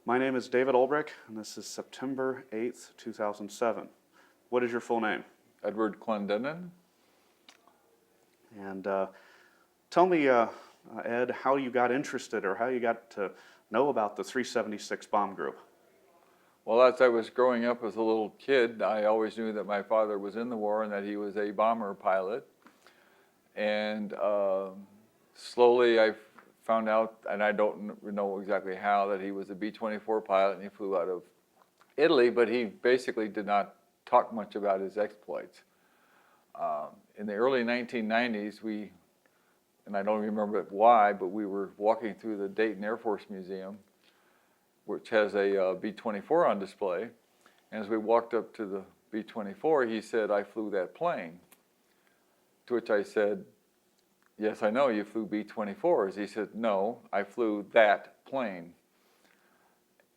My name is David Ulbrich, and this is September 8th, 2007. What is your full name? Edward Clendenin. And tell me, Ed, how you got interested or how you got to know about the 376 Bomb Group. Well, as I was growing up as a little kid, I always knew that my father was in the war and that he was a bomber pilot. And slowly I found out, and I don't know exactly how, that he was a B-24 pilot and he flew out of Italy, but he basically did not talk much about his exploits. In the early 1990s, and I don't remember why, but we were walking through the Dayton Air Force Museum, which has a B-24 on display. And as we walked up to the B-24, he said, "I flew that plane." To which I said, "Yes, I know you flew B-24s." He said, "No, I flew that plane."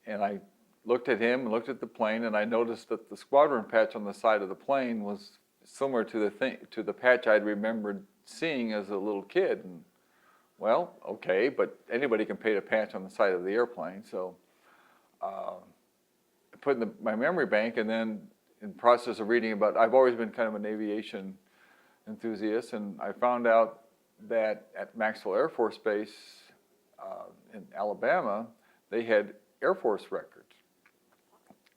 And I looked at him and looked at the plane, and I noticed that the squadron patch on the side of the plane was similar to the patch I'd remembered seeing as a little kid. And, well, okay, but anybody can paint a patch on the side of the airplane. So I put in my memory bank, and then in the process of reading about, I've always been kind of an aviation enthusiast, and I found out that at Maxwell Air Force Base in Alabama, they had Air Force records.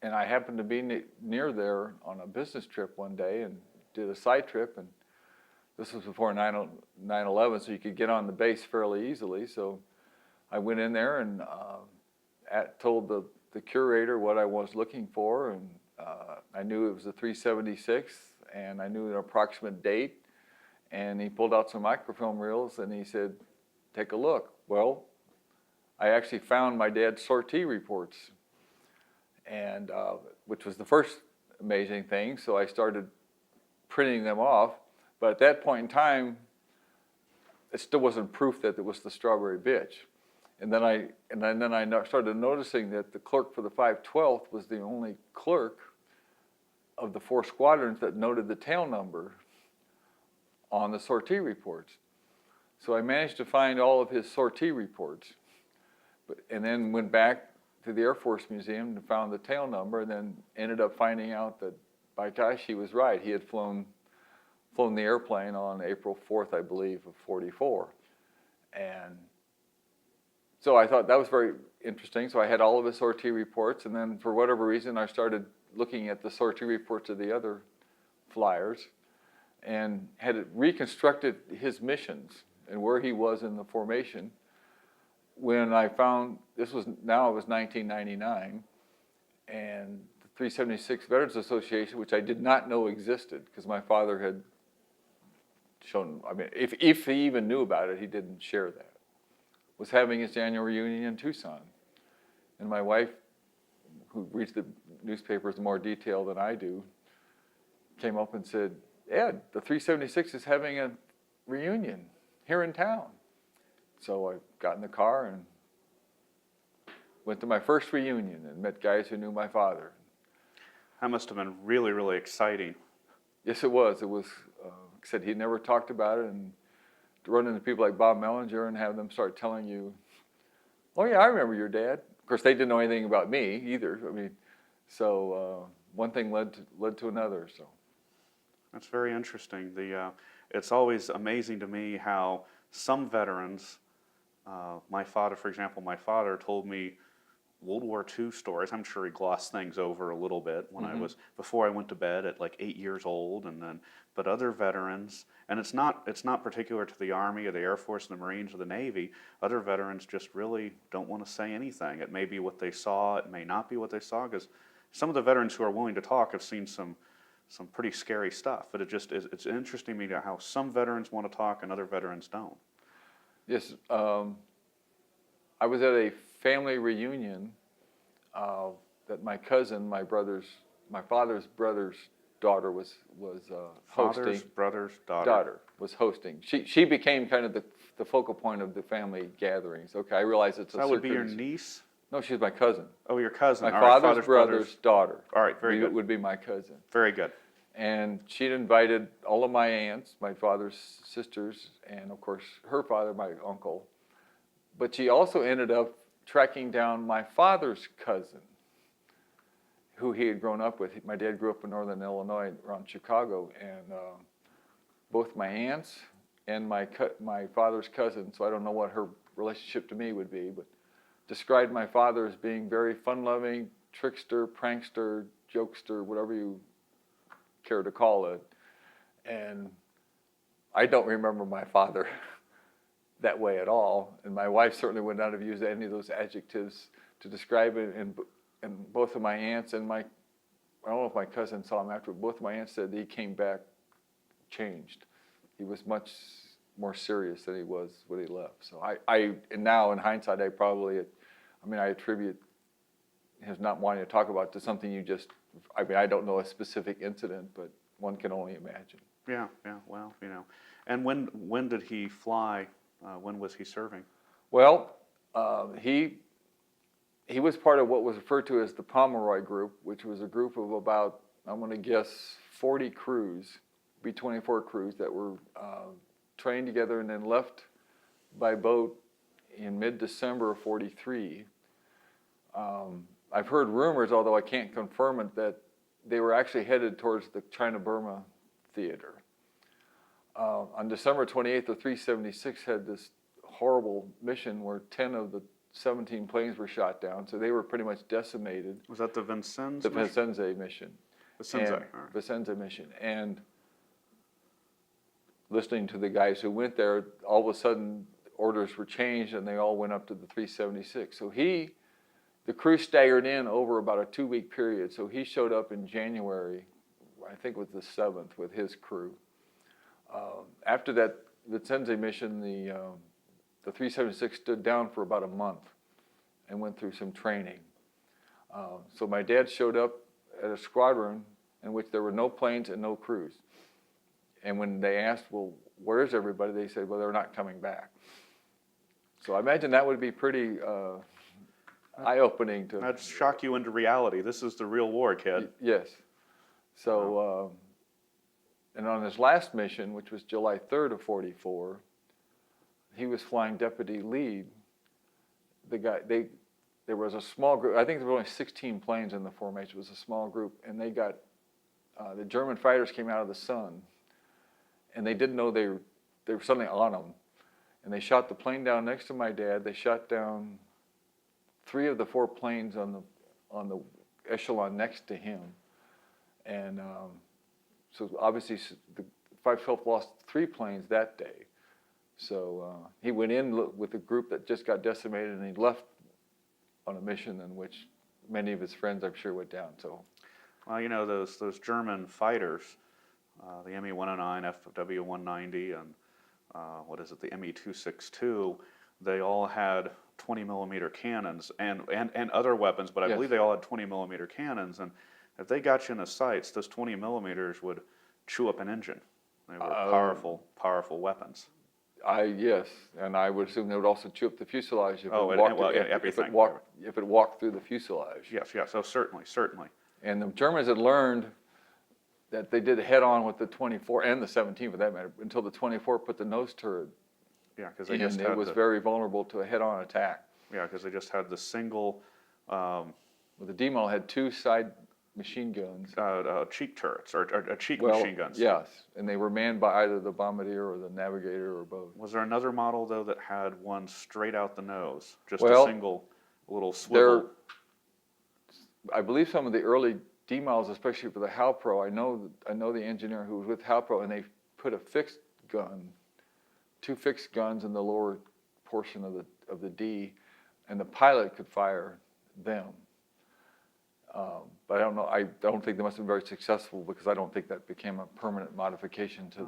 And I happened to be near there on a business trip one day and did a side trip, and this was before 9/11, so you could get on the base fairly easily. So I went in there and told the curator what I was looking for, and I knew it was a 376, and I knew an approximate date. And he pulled out some microfilm reels, and he said, "Take a look." Well, I actually found my dad's sortie reports, and which was the first amazing thing. So I started printing them off. But at that point in time, it still wasn't proof that it was the Strawberry Bitch. And then I started noticing that the clerk for the 512th was the only clerk of the 4 squadrons that noted the tail number on the sortie reports. So I managed to find all of his sortie reports, and then went back to the Air Force Museum and found the tail number, and then ended up finding out that, by gosh, he was right. He had flown the airplane on April 4th, I believe, of 44. And so I thought that was very interesting. So I had all of his sortie reports, and then for whatever reason, I started looking at the sortie reports of the other flyers, and had reconstructed his missions and where he was in the formation. When I found, it was 1999, and the 376 Veterans Association, which I did not know existed, because my father had shown, I mean, if he even knew about it, he didn't share that, was having its annual reunion in Tucson. And my wife, who reads the newspapers in more detail than I do, came up and said, "Ed, the 376 is having a reunion here in town." So I got in the car and went to my first reunion and met guys who knew my father. That must have been really, really exciting. Yes, it was. It was, like I said, he never talked about it, and to run into people like Bob Mellinger and have them start telling you, "Oh yeah, I remember your dad." Of course, they didn't know anything about me either. I mean, so one thing led to another. So That's very interesting. It's always amazing to me how some veterans, my father, for example, told me World War II stories. I'm sure he glossed things over a little bit when before I went to bed at like 8 years old, but other veterans, and it's not particular to the Army or the Air Force, the Marines, or the Navy. Other veterans just really don't want to say anything. It may be what they saw, it may not be what they saw, because some of the veterans who are willing to talk have seen some pretty scary stuff. But it's interesting to me how some veterans want to talk and other veterans don't. yes, I was at a family reunion that my cousin, my father's brother's daughter was hosting. Father's brother's daughter Was hosting. She became kind of the focal point of the family gatherings. Okay, I realize it's a that would be your niece? No, she's my cousin. Oh, your cousin. My All right, father's brother's daughter. All right, very good. Would be my cousin. Very good. And she'd invited all of my aunts, my father's sisters, and of course her father, my uncle. But she also ended up tracking down my father's cousin, who he had grown up with. My dad grew up in northern Illinois around Chicago, and both my aunts and my father's cousin, so I don't know what her relationship to me would be, but described my father as being very fun-loving, trickster, prankster, jokester, whatever you care to call it. And I don't remember my father that way at all, and my wife certainly would not have used any of those adjectives to describe it. And both of my aunts and I don't know if my cousin saw him after, both of my aunts said that he came back changed. He was much more serious than he was when he left. So and now in hindsight, I attribute his not wanting to talk about to something I don't know a specific incident, but one can only imagine. Yeah, well, And when did he fly? When was he serving? Well, he was part of what was referred to as the Pomeroy Group, which was a group of about, I'm going to guess, 40 crews, B-24 crews that were trained together and then left by boat in mid-December of 43. I've heard rumors, although I can't confirm it, that they were actually headed towards the China-Burma theater. On December 28th, the 376 had this horrible mission where 10 of the 17 planes were shot down, so they were pretty much decimated. Was that the Vincennes? The Vincennes mission. Vincennes, all right. Vincennes mission. And listening to the guys who went there, all of a sudden orders were changed and they all went up to the 376. So the crew staggered in over about a 2-week period. So he showed up in January, I think it was the 7th, with his crew. After that Vincennes mission, the 376 stood down for about a month and went through some training. So my dad showed up at a squadron in which there were no planes and no crews. And when they asked, well, where is everybody? They said, well, they're not coming back. So I imagine that would be pretty eye-opening to... That'd shock you into reality. This is the real war, kid. Yes. So, and on his last mission, which was July 3rd of 44, he was flying deputy lead. There was a small group, I think there were only 16 planes in the formation. It was a small group, and they got, the German fighters came out of the sun, and they didn't know they were suddenly on them. And they shot the plane down next to my dad. They shot down 3 of the 4 planes on the echelon next to him. And so obviously the 512th lost 3 planes that day. So he went in with a group that just got decimated, and he left on a mission in which many of his friends, I'm sure, went down. So, well, those German fighters, the Me-109, FW-190, and the Me-262, they all had 20-millimeter cannons and other weapons, but I believe they all had 20-millimeter cannons. And if they got you in the sights, those 20 millimeters would chew up an engine. They were powerful weapons. Yes, and I would assume they would also chew up the fuselage if it walked through the fuselage. Yes, oh, certainly. And the Germans had learned that they did head-on with the 24 and the 17 for that matter, until the 24 put the nose turret. Yeah, because it was very vulnerable to a head-on attack. Yeah, because they just had the single. Well, the D-model had 2 side machine guns. Cheek turrets, or cheek machine guns. Yes, and they were manned by either the bombardier or the navigator or both. Was there another model, though, that had one straight out the nose? Just a single little swivel? I believe some of the early D-models, especially for the Halpro, I know the engineer who was with Halpro, and they put a fixed gun, 2 fixed guns in the lower portion of the D, and the pilot could fire them. But I don't know. I don't think they must have been very successful, because I don't think that became a permanent modification to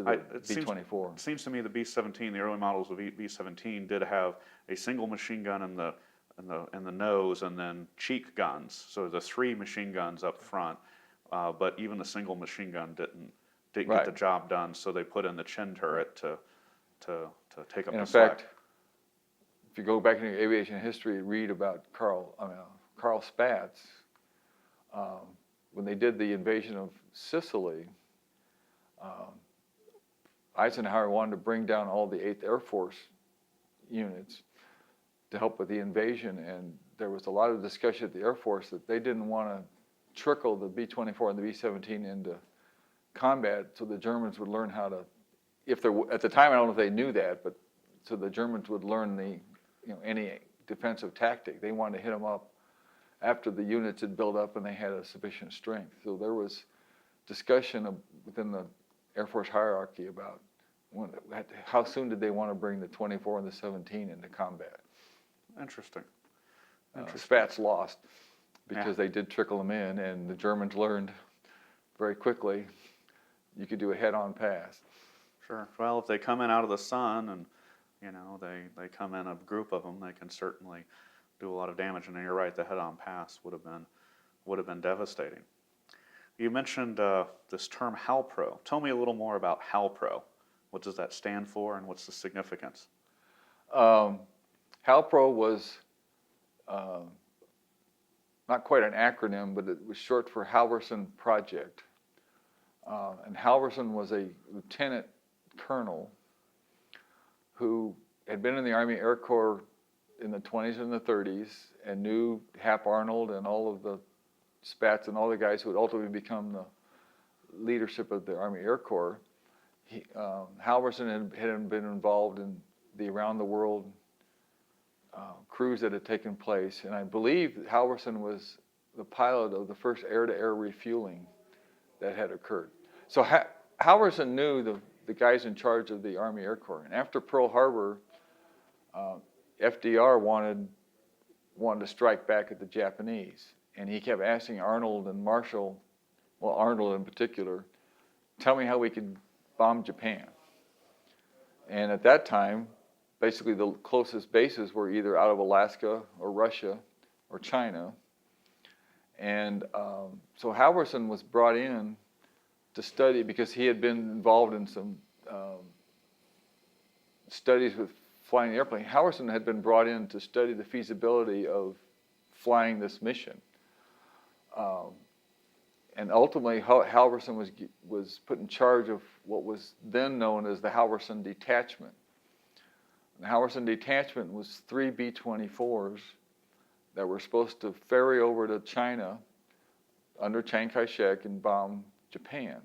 the B-24. It seems to me the B-17, the early models of B-17, did have a single machine gun in the nose, and then cheek guns. So the 3 machine guns up front, but even the single machine gun didn't get the job done. So they put in the chin turret to take up the slack. In fact, if you go back into aviation history, read about Carl Spaatz, when they did the invasion of Sicily, Eisenhower wanted to bring down all the 8th Air Force units, to help with the invasion. And there was a lot of discussion at the Air Force that they didn't want to trickle the B-24 and the B-17 into combat, so the Germans would learn how to, if there at the time I don't know if they knew that, but so the Germans would learn the, any defensive tactic. They wanted to hit them up after the units had built up and they had a sufficient strength. So there was discussion within the Air Force hierarchy about how soon did they want to bring the 24 and the 17 into combat. Interesting. Spats lost because they did trickle them in, and the Germans learned very quickly you could do a head-on pass. Sure. Well, if they come in out of the sun and they come in a group of them, they can certainly do a lot of damage. And you're right, the head-on pass would have been devastating. You mentioned this term HALPRO. Tell me a little more about HALPRO. What does that stand for, and what's the significance? HALPRO was not quite an acronym, but it was short for Halverson Project. And Halverson was a lieutenant colonel who had been in the Army Air Corps in the 20s and the 30s and knew Hap Arnold and all of the Spats and all the guys who would ultimately become the leadership of the Army Air Corps. Halverson had been involved in the around the world cruise that had taken place, and I believe Halverson was the pilot of the first air-to-air refueling that had occurred. So Halverson knew the guys in charge of the Army Air Corps, and after Pearl Harbor, FDR wanted to strike back at the Japanese, and he kept asking Arnold and Marshall, well, Arnold in particular, tell me how we could bomb Japan. And at that time, basically the closest bases were either out of Alaska or Russia or China. And so Halverson was brought in to study because he had been involved in some studies with flying the airplane. Halverson had been brought in to study the feasibility of flying this mission. And ultimately, Halverson was put in charge of what was then known as the Halverson Detachment. The Halverson Detachment was 3 B-24s that were supposed to ferry over to China under Chiang Kai-shek and bomb Japan.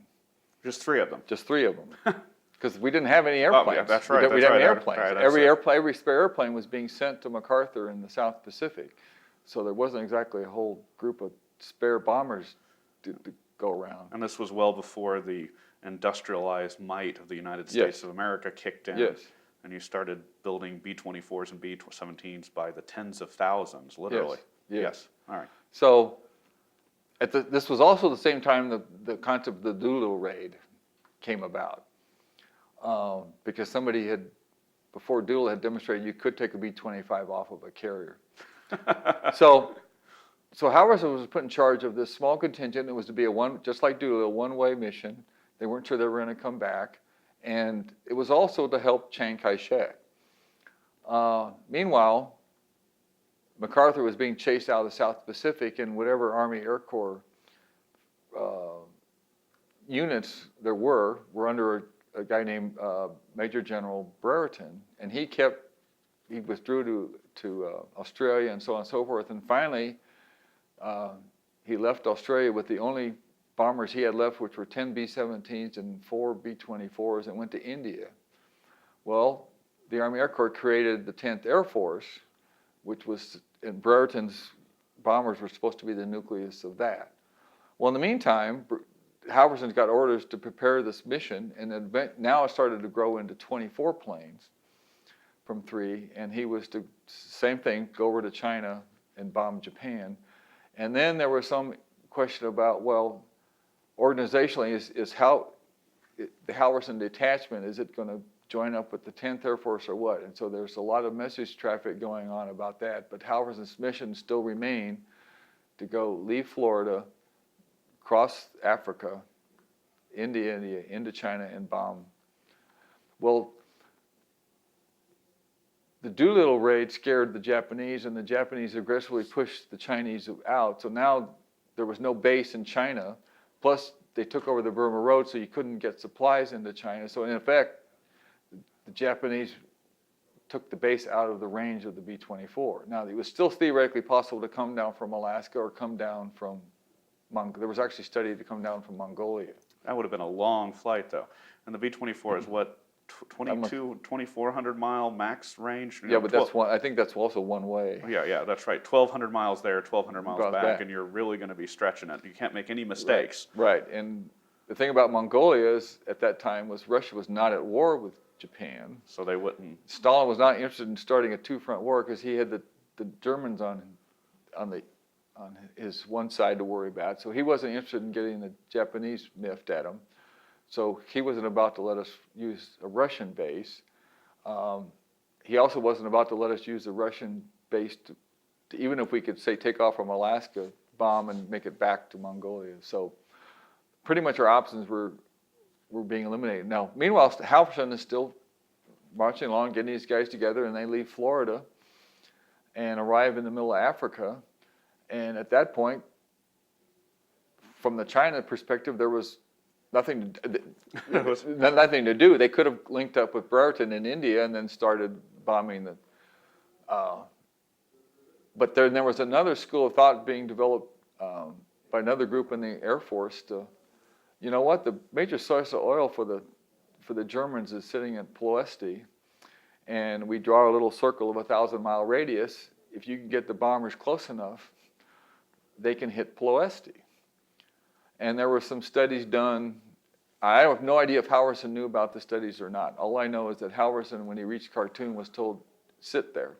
Just 3 of them? Just 3 of them. Because we didn't have any airplanes. Oh, yeah, that's right. We didn't have any airplanes. Right, every spare airplane was being sent to MacArthur in the South Pacific. So there wasn't exactly a whole group of spare bombers to go around. And this was well before the industrialized might of the United States of America kicked in. Yes. And you started building B-24s and B-17s by the tens of thousands, literally. Yes. All right. So this was also the same time the concept of the Doolittle raid came about. Because somebody had, before Doolittle had demonstrated you could take a B-25 off of a carrier. So Halverson was put in charge of this small contingent. It was to be just like Doolittle, a one-way mission. They weren't sure they were going to come back. And it was also to help Chiang Kai-shek. Meanwhile, MacArthur was being chased out of the South Pacific, and whatever Army Air Corps units there were under a guy named Major General Brereton, and he withdrew to Australia and so on and so forth. And finally, he left Australia with the only bombers he had left, which were 10 B-17s and 4 B-24s, and went to India. Well, the Army Air Corps created the 10th Air Force, which was, and Brereton's bombers were supposed to be the nucleus of that. Well, in the meantime, Halverson's got orders to prepare this mission, and now it started to grow into 24 planes from 3, and he was to, same thing, go over to China and bomb Japan. And then there was some question about, well, organizationally, is how the Halverson Detachment, is it going to join up with the 10th Air Force or what? And so there's a lot of message traffic going on about that, but Halverson's mission still remained to go leave Florida, cross Africa, India, into China, and bomb. Well, the Doolittle raid scared the Japanese, and the Japanese aggressively pushed the Chinese out. So now there was no base in China. Plus, they took over the Burma Road, so you couldn't get supplies into China. So in effect, the Japanese took the base out of the range of the B-24. Now, it was still theoretically possible to come down from Alaska or come down from there was actually a study to come down from Mongolia. That would have been a long flight, though. And the B-24 is what, 2,400 mile max range? You Yeah, know, but that's one. I think that's also one way. Yeah, that's right. 1,200 miles there, 1,200 miles Goes back, back. and you're really going to be stretching it. You can't make any mistakes. Right. And the thing about Mongolia is, at that time, was Russia was not at war with Japan. So they wouldn't. Stalin was not interested in starting a two-front war because he had the Germans on his one side to worry about. So he wasn't interested in getting the Japanese miffed at him. So he wasn't about to let us use a Russian base. He also wasn't about to let us use a Russian base to even if we could, say, take off from Alaska, bomb and make it back to Mongolia. So pretty much our options were being eliminated. Now, meanwhile, Halvorsen is still marching along, getting these guys together, and they leave Florida and arrive in the middle of Africa. And at that point, from the China perspective, there was nothing to do. They could have linked up with Brereton in India and then started bombing the. But then there was another school of thought being developed by another group in the Air Force. You know what? The major source of oil for the Germans is sitting at Ploesti, and we draw a little circle of 1,000-mile radius. If you can get the bombers close enough, they can hit Ploesti. And there were some studies done. I have no idea if Halvorsen knew about the studies or not. All I know is that Halvorsen, when he reached Khartoum, was told, sit there.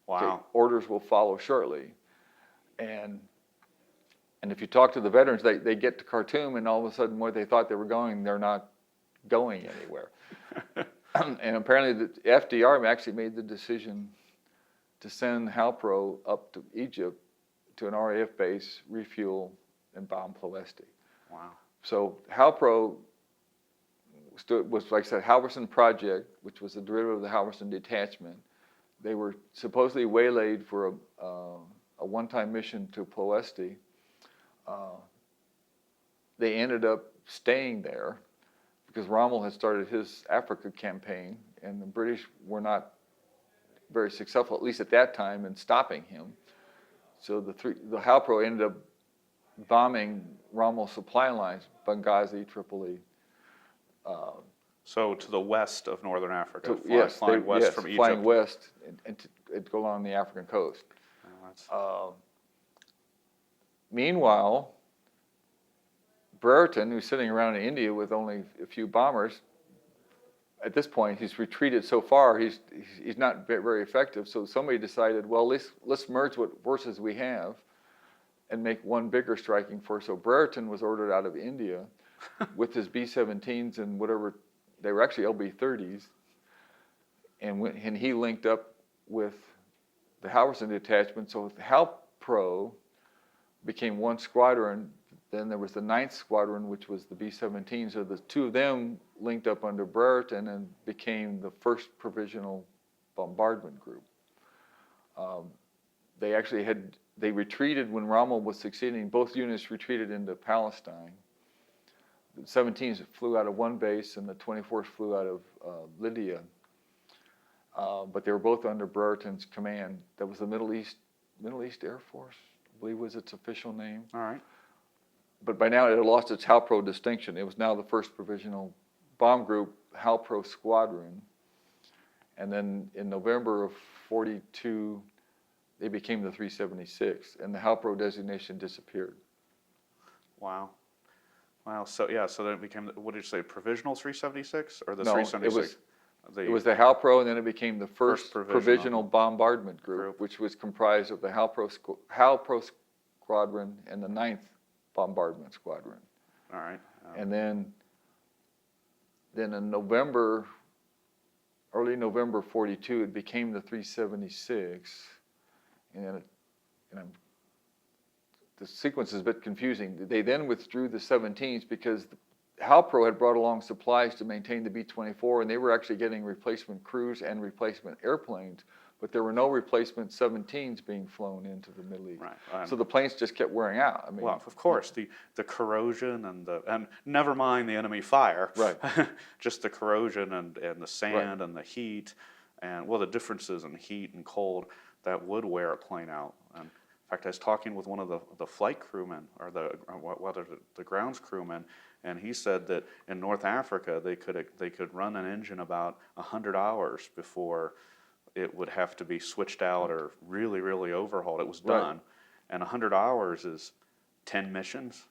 Wow. Okay, orders will follow shortly. And if you talk to the veterans, they get to Khartoum, and all of a sudden, where they thought they were going, they're not going anywhere. And apparently, the FDR actually made the decision to send Halpro up to Egypt to an RAF base, refuel, and bomb Ploesti. Wow. So Halpro was, like I said, Halvorsen Project, which was a derivative of the Halvorsen Detachment. They were supposedly waylaid for a one-time mission to Ploesti. They ended up staying there because Rommel had started his Africa campaign, and the British were not very successful, at least at that time, in stopping him. So the Halpro ended up bombing Rommel's supply lines, Benghazi, Tripoli. So to the west of northern Africa, Yes, flying west from Egypt. Flying west and to go along the African coast. Oh, Meanwhile, Brereton, who's sitting around in India with only a few bombers, at this point he's retreated so far he's not very effective. So somebody decided, well, let's merge what forces we have and make one bigger striking force. So Brereton was ordered out of India with his B-17s and whatever, they were actually LB-30s, and he linked up with the Halvorsen detachment. So Halpro became one squadron. Then there was the 9th Squadron, which was the B-17. So the two of them linked up under Brereton and became the 1st Provisional Bombardment Group. They retreated when Rommel was succeeding. Both units retreated into Palestine. The 17s flew out of one base, and the 24th flew out of Lydia. But they were both under Brereton's command. That was the Middle East Air Force, I believe was its official name. all right. But by now it had lost its Halpro distinction. It was now the 1st Provisional Bomb Group, Halpro Squadron. And then in November of 42, they became the 376, and the Halpro designation disappeared. Wow. So yeah, so then it became, what did you say, Provisional 376 or the No, 376? It was the Halpro, and then it became the 1st Provisional Provisional Bombardment Group, which was comprised of the Halpro Squadron and the 9th Bombardment Squadron. All right. And then in early November 42, it became the 376, and the sequence is a bit confusing. They then withdrew the 17s because Halpro had brought along supplies to maintain the B-24, and they were actually getting replacement crews and replacement airplanes, but there were no replacement 17s being flown into the Middle East. Right. So the planes just kept wearing out. I mean, Well, of course, the corrosion and never mind the enemy fire. Right. Just the corrosion and the sand and the heat. and well, the differences in heat and cold that would wear a plane out. And in fact, I was talking with one of the flight crewmen, or the grounds crewmen, and he said that in North Africa they could run an engine about 100 hours before it would have to be switched out or really overhauled. It was Right. done, and 100 hours is 10 missions,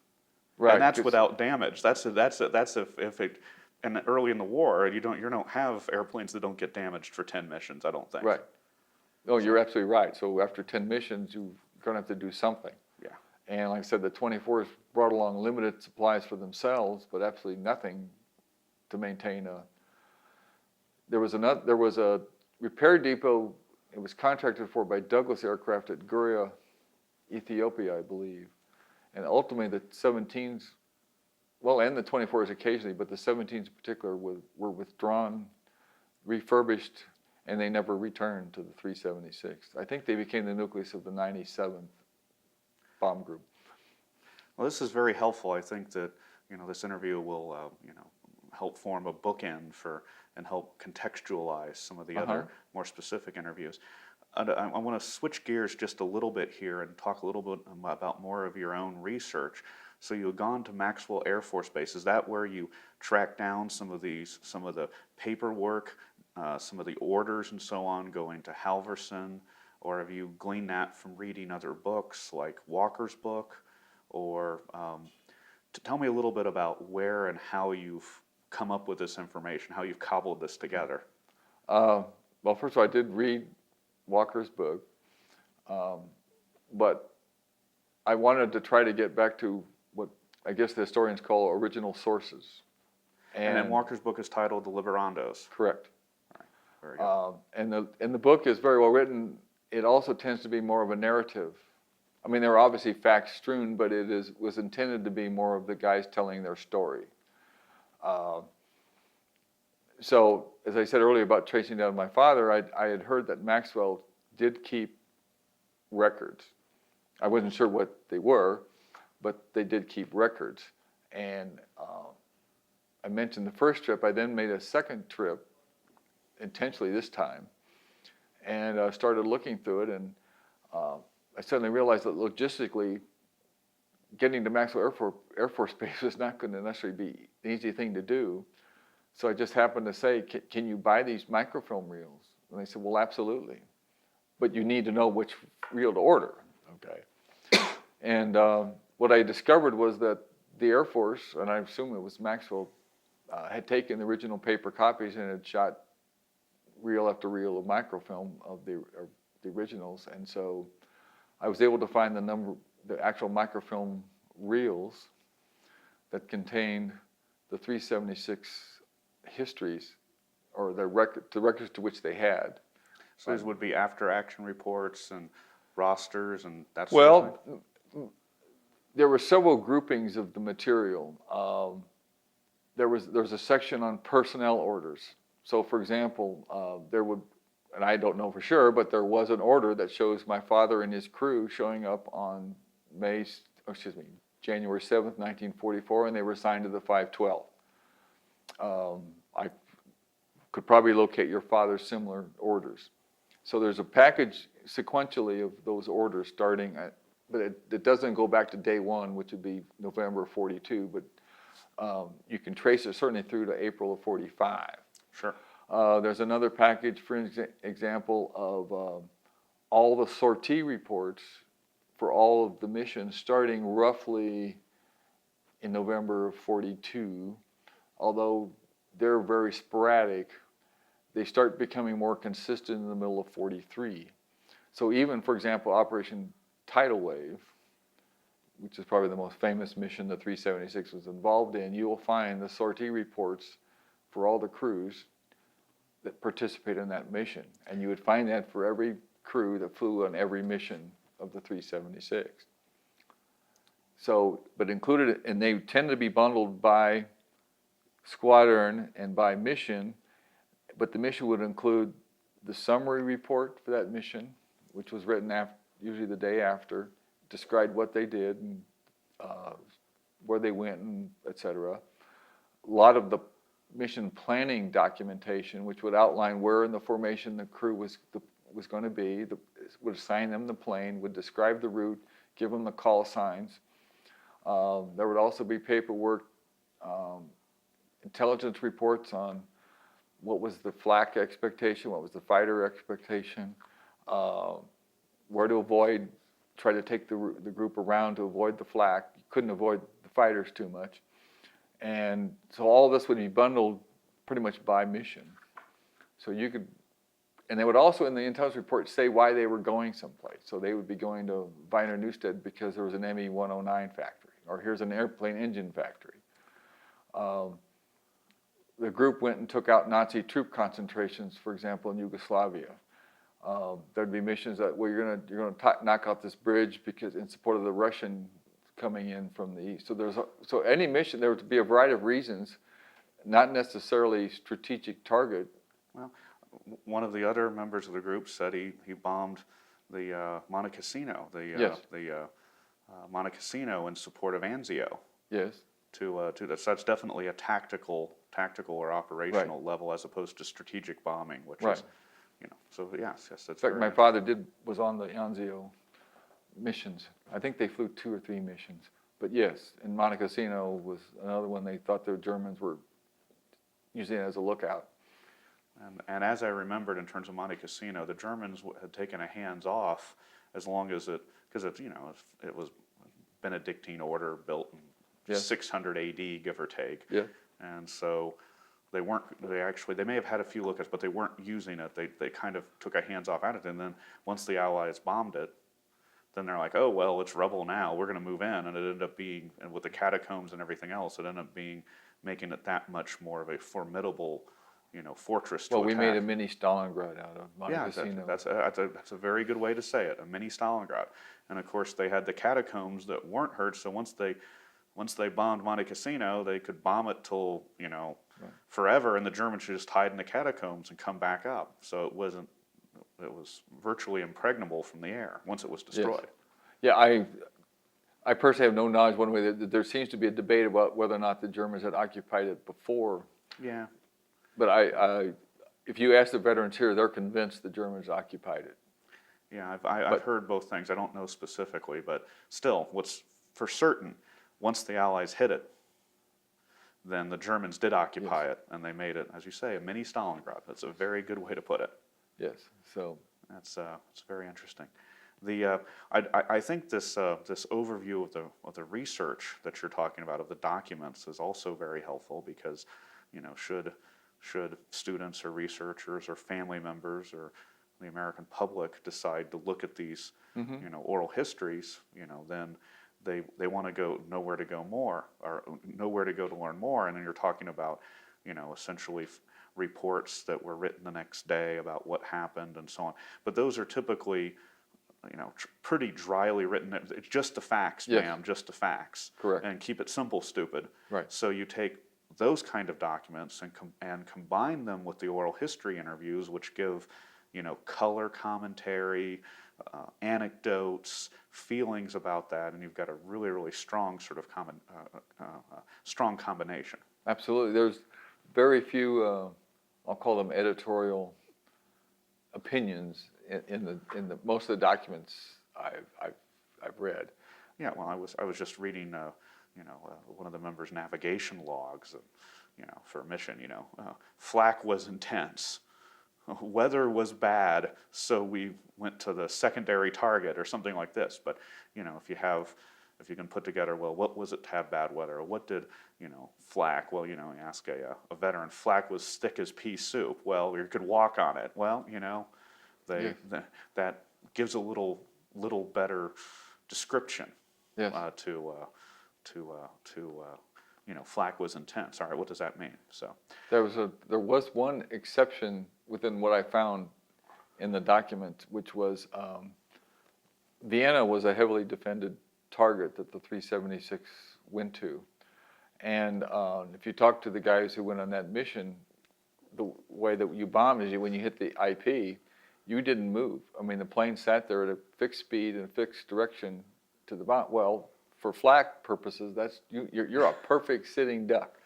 Right. and that's 'Cause- without damage. That's if it. And early in the war, you don't have airplanes that don't get damaged for 10 missions. I don't think. Right. Oh, you're absolutely right. So after 10 missions, you're going to have to do something. Yeah. And like I said, the 24s brought along limited supplies for themselves, but absolutely nothing to maintain a. There was a repair depot. It was contracted for by Douglas Aircraft at Guria, Ethiopia, I believe. And ultimately, the 17s, well, and the 24s occasionally, but the 17s in particular were withdrawn, refurbished, and they never returned to the 376. I think they became the nucleus of the 97th bomb group. Well, this is very helpful. I think that this interview will help form a bookend for and help contextualize some of the other more specific interviews. I want to switch gears just a little bit here and talk a little bit about more of your own research. So you've gone to Maxwell Air Force Base. Is that where you tracked down some of the paperwork, some of the orders and so on going to Halverson? Or have you gleaned that from reading other books like Walker's book? Or tell me a little bit about where and how you've come up with this information, how you've cobbled this together. Well, first of all, I did read Walker's book, but I wanted to try to get back to what I guess the historians call original sources. And then Walker's book is titled The Liberandos. Correct. Very good. And the book is very well written. It also tends to be more of a narrative. I mean, there are obviously facts strewn, but it was intended to be more of the guys telling their story. So, as I said earlier about tracing down my father, I had heard that Maxwell did keep records. I wasn't sure what they were, but they did keep records. And I mentioned the first trip. I then made a second trip, intentionally this time, and started looking through it. And I suddenly realized that logistically, getting to Maxwell Air Force Base was not going to necessarily be an easy thing to do. So I just happened to say, can you buy these microfilm reels? And they said, well, absolutely. But you need to know which reel to order. Okay. And what I discovered was that the Air Force, and I assume it was Maxwell, had taken the original paper copies and had shot reel after reel of microfilm of the originals. And so I was able to find the actual microfilm reels that contained the 376 histories, or the records to which they had. So these would be after action reports and rosters and that sort of thing? Well, there were several groupings of the material. There's a section on personnel orders. So, for example, there would, and I don't know for sure, but there was an order that shows my father and his crew showing up on January 7th, 1944, and they were assigned to the 512. I could probably locate your father's similar orders. So there's a package sequentially of those orders starting at, but it doesn't go back to day one, which would be November 42, but you can trace it certainly through to April of 45. Sure. There's another package, for example, of all the sortie reports for all of the missions starting roughly in November of 42, although they're very sporadic. They start becoming more consistent in the middle of 43. So even, for example, Operation Tidal Wave, which is probably the most famous mission the 376 was involved in, you will find the sortie reports for all the crews that participate in that mission. And you would find that for every crew that flew on every mission of the 376. So, but included, and they tend to be bundled by squadron and by mission, but the mission would include the summary report for that mission, which was written usually the day after, described what they did and where they went and et cetera. A lot of the mission planning documentation, which would outline where in the formation the crew was going to be, would assign them the plane, would describe the route, give them the call signs. There would also be paperwork, intelligence reports on what was the flak expectation, what was the fighter expectation, where to avoid, try to take the group around to avoid the flak. You couldn't avoid the fighters too much. And so all this would be bundled pretty much by mission. So you could, and they would also in the intelligence report say why they were going someplace. So they would be going to Viner Newstead because there was an ME-109 factory, or here's an airplane engine factory. The group went and took out Nazi troop concentrations, for example, in Yugoslavia. There'd be missions that, well, you're gonna knock out this bridge because in support of the Russian coming in from the east. So any mission, there would be a variety of reasons, not necessarily strategic target. Well, one of the other members of the group said he bombed the Monte Cassino, Yes. Monte Cassino in support of Anzio. Yes. So that's definitely a tactical or operational level as opposed to strategic bombing, which Right. is, so yes, that's In fact, very my father was on the Anzio missions. I think they flew 2 or 3 missions. But yes, and Monte Cassino was another one they thought the Germans were using it as a lookout. And as I remembered in terms of Monte Cassino, the Germans had taken a hands-off as long as because it was Benedictine order built in 600 AD, give or take. Yeah. And so they may have had a few lookouts, but they weren't using it. They kind of took a hands-off at it. And then once the Allies bombed it, then they're like, oh, well, it's rubble now. We're going to move in. And it ended up being, and with the catacombs and everything else, it ended up making it that much more of a formidable, fortress to Well, we attack. made a mini Stalingrad out of Monte Cassino. That's a very good way to say it, a mini Stalingrad. And of course, they had the catacombs that weren't hurt. So once they bombed Monte Cassino, they could bomb it till forever, and the Germans should just hide in the catacombs and come back up. So it was virtually impregnable from the air once it was destroyed. Yes. Yeah, I personally have no knowledge one way. There seems to be a debate about whether or not the Germans had occupied it before. Yeah. But if you ask the veterans here, they're convinced the Germans occupied it. Yeah, I've heard both things. I don't know specifically, but still, what's for certain, once the Allies hit it, then the Germans did occupy it, and they made it, as you say, a mini Stalingrad. That's a very good way to put it. Yes, so It's very interesting. I think this overview of the research that you're talking about, of the documents, is also very helpful because, should students or researchers or family members or the American public decide to look at these, oral histories, then they want to know where to go more, or know where to go to learn more. And then you're talking about, essentially reports that were written the next day about what happened and so on. But those are typically, pretty dryly written. It's just the facts, Yes. ma'am, just the facts. Correct. And keep it simple, stupid. Right. So you take those kind of documents and combine them with the oral history interviews, which give, color commentary, anecdotes, feelings about that, and you've got a really, really strong sort of strong combination. Absolutely. There's very few, I'll call them editorial opinions in the most of the documents I've read. Yeah, well, I was just reading, one of the members' navigation logs, for a mission. Flak was intense. Weather was bad, so we went to the secondary target or something like this. But if you can put together, well, what was it to have bad weather? Or what did flak? Well, you ask a veteran. Flak was thick as pea soup. Well, you could walk on it. Well, that gives a little better description. Yes. Flak was intense. All right, what does that mean? So There was one exception within what I found in the document, which was Vienna was a heavily defended target that the 376 went to. And if you talk to the guys who went on that mission, the way that you bomb is when you hit the IP, you didn't move. I mean, the plane sat there at a fixed speed and a fixed direction to the bomb. Well, for flak purposes, you're a perfect sitting duck.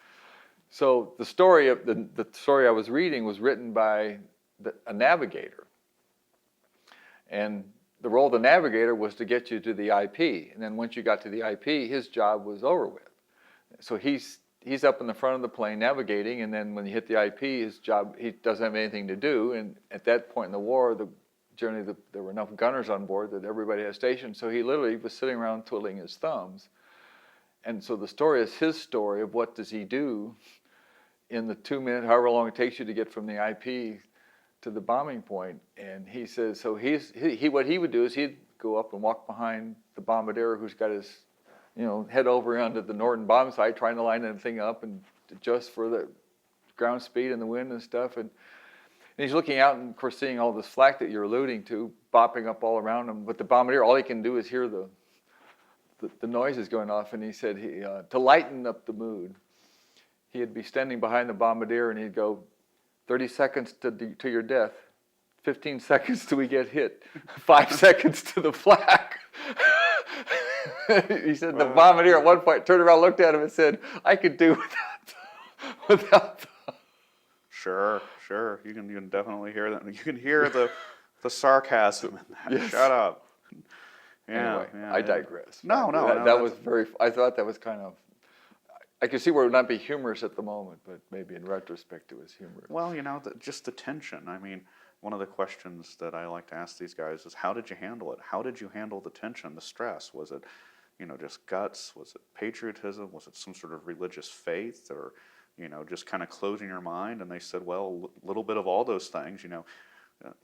So the story of the story I was reading was written by a navigator, and the role of the navigator was to get you to the IP, and then once you got to the IP, his job was over with. So he's up in the front of the plane navigating, and then when you hit the IP, his job, he doesn't have anything to do. And at that point in the war, generally there were enough gunners on board that everybody had stationed. So he literally was sitting around twiddling his thumbs. And so the story is his story of what does he do in the 2 minutes, however long it takes you to get from the IP to the bombing point. And he says, so what he would do is he'd go up and walk behind the bombardier who's got his, head over onto the northern bomb site, trying to line that thing up and adjust for the ground speed and the wind and stuff. And he's looking out and, of course, seeing all this flak that you're alluding to, bopping up all around him. But the bombardier, all he can do is hear the noises going off. And he said, to lighten up the mood, he'd be standing behind the bombardier and he'd go, 30 seconds to your death, 15 seconds till we get hit, 5 seconds to the flak. He said the bombardier at one point turned around, looked at him, and said, "I could do without." Sure. You can definitely hear that. You can hear the sarcasm in that. Yes. Shut up. Anyway, I digress. No, that was very. I thought that was kind of. I could see where it would not be humorous at the moment, but maybe in retrospect it was humorous. Well, just the tension. I mean, one of the questions that I like to ask these guys is, how did you handle it? How did you handle the tension, the stress? Was it, just guts? Was it patriotism? Was it some sort of religious faith? Or, just kind of closing your mind? And they said, well, a little bit of all those things,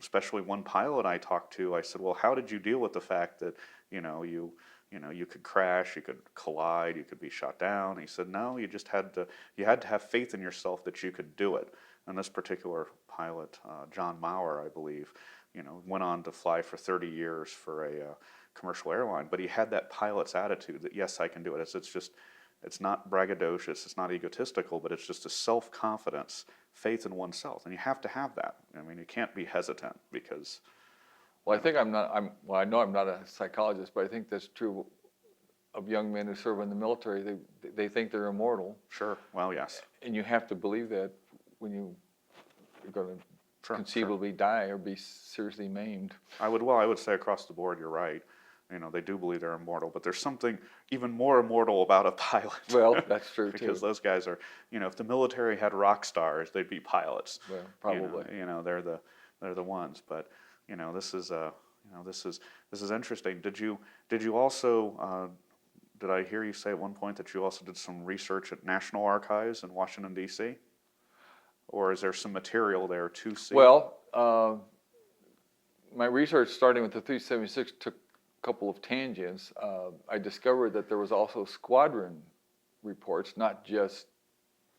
especially one pilot I talked to, I said, well, how did you deal with the fact that, you could crash, you could collide, you could be shot down? He said, no, you had to have faith in yourself that you could do it. And this particular pilot, John Maurer, I believe, went on to fly for 30 years for a commercial airline, but he had that pilot's attitude that, yes, I can do it. It's not braggadocious, it's not egotistical, but it's just a self-confidence, faith in oneself. And you have to have that. I mean, you can't be hesitant because... Well, I think I know I'm not a psychologist, but I think that's true of young men who serve in the military. They think they're immortal. Sure. Well, yes. And you have to believe that when you're going to conceivably die or be seriously maimed. I would say across the board, you're right. They do believe they're immortal, but there's something even more immortal about a pilot. Well, that's true because too. Those guys are, if the military had rock stars, they'd be pilots. Well, probably. They're the ones. But this is interesting. Did you also did I hear you say at one point that you also did some research at National Archives in Washington, D.C.? Or is there some material there to see? Well, my research starting with the 376 took a couple of tangents. I discovered that there was also squadron reports, not just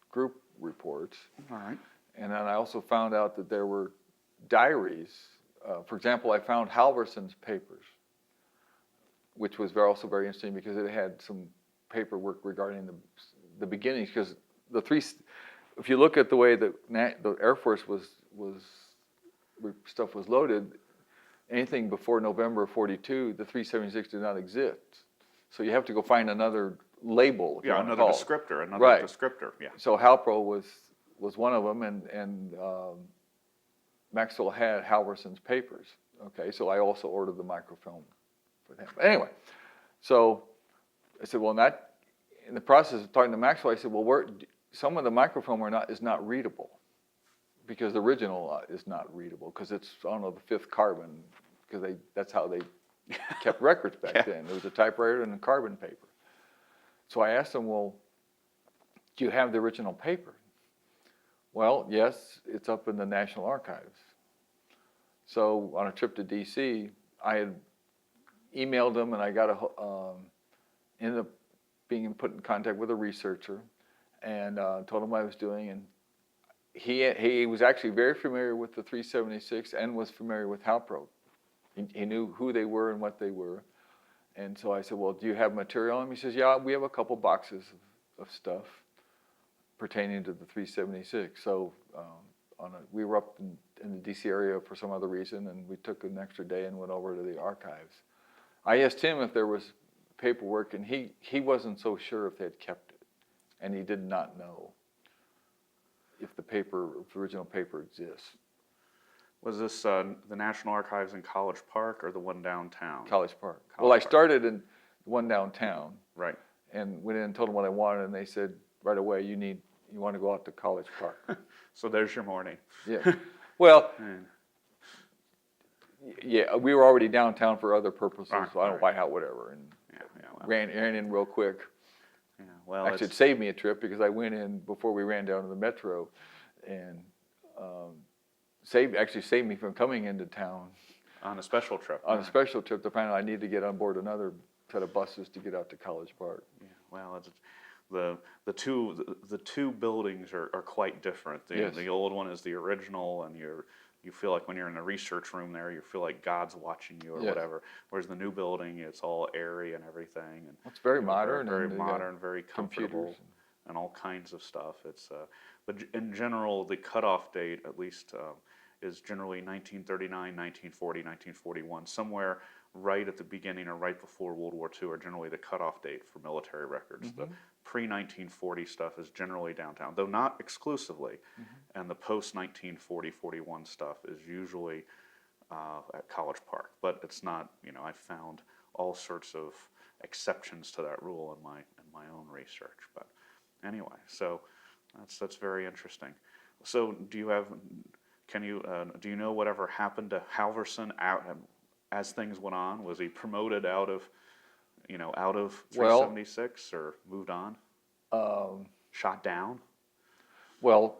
group reports. All right. And then I also found out that there were diaries. For example, I found Halverson's papers, which was also very interesting because it had some paperwork regarding the beginnings. Because if you look at the way the Air Force stuff was loaded, anything before November of '42, the 376 did not exist. So you have to go find another label. Yeah, another descriptor. Right. Descriptor. Yeah. So Halpro was one of them, and Maxwell had Halverson's papers. Okay, so I also ordered the microfilm for them. But anyway, so I said, well, in the process of talking to Maxwell, I said, well, some of the microfilm is not readable, because the original is not readable because it's, I don't know, the fifth carbon, because that's how they kept records back then. There was a typewriter and a carbon paper. So I asked them, well, do you have the original paper? Well, yes, it's up in the National Archives. So on a trip to D.C., I had emailed them, and I ended up being put in contact with a researcher, and told him what I was doing. And he was actually very familiar with the 376 and was familiar with Halpro. He knew who they were and what they were. And so I said, well, do you have material on them? He says, yeah, we have a couple boxes of stuff pertaining to the 376. So we were up in the D.C. area for some other reason, and we took an extra day and went over to the archives. I asked him if there was paperwork, and he wasn't so sure if they had kept it, and he did not know. if the original paper exists. Was this the National Archives in College Park or the one downtown? College Park. College Well, I Park. started in one downtown Right. and went in and told them what I wanted, and they said right away, you want to go out to College Park. So there's your morning. Yeah. Well, And- yeah, we were already downtown for other purposes. Alright, So I don't alright. buy out whatever, and yeah, well, ran in real quick. yeah, well, Actually, it it's, saved me a trip because I went in before we ran down to the metro, and actually saved me from coming into town on a special trip. on a special trip to find out I needed to get on board another set of buses to get out to College Park. Yeah, well, it's, the two buildings are quite different. Yes. The old one is the original, and you feel like when you're in the research room there, you feel like God's watching you or Yes. whatever. Whereas the new building, it's all airy and everything, and It's very you know, modern. very and they got modern, very comfortable, computers. and all kinds of stuff. But in general, the cutoff date, at least, is generally 1939, 1940, 1941, somewhere right at the beginning or right before World War II are generally the cutoff date for military records. The pre-1940 stuff is generally downtown, though not exclusively, and the post-1940, 41 stuff is usually at College Park. But it's not, I found all sorts of exceptions to that rule in my own research. But anyway, so that's very interesting. So do you know whatever happened to Halverson as things went on? Was he promoted out of 376 or moved on? Shot down? Well,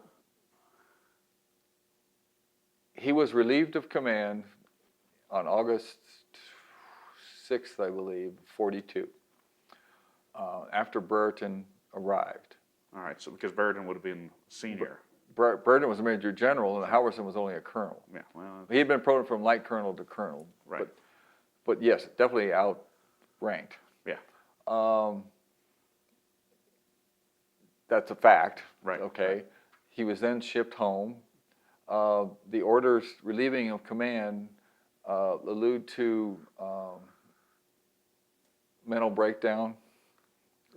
he was relieved of command on August 6th, I believe, 42, after Brereton arrived. All right, so because Brereton would have been senior. Brereton was a major general, and Halverson was only a colonel. Yeah, well, He had been promoted from light colonel to colonel. Right. But yes, definitely outranked. yeah, That's a fact. Right, Okay. right. He was then shipped home. The orders relieving of command allude to mental breakdown,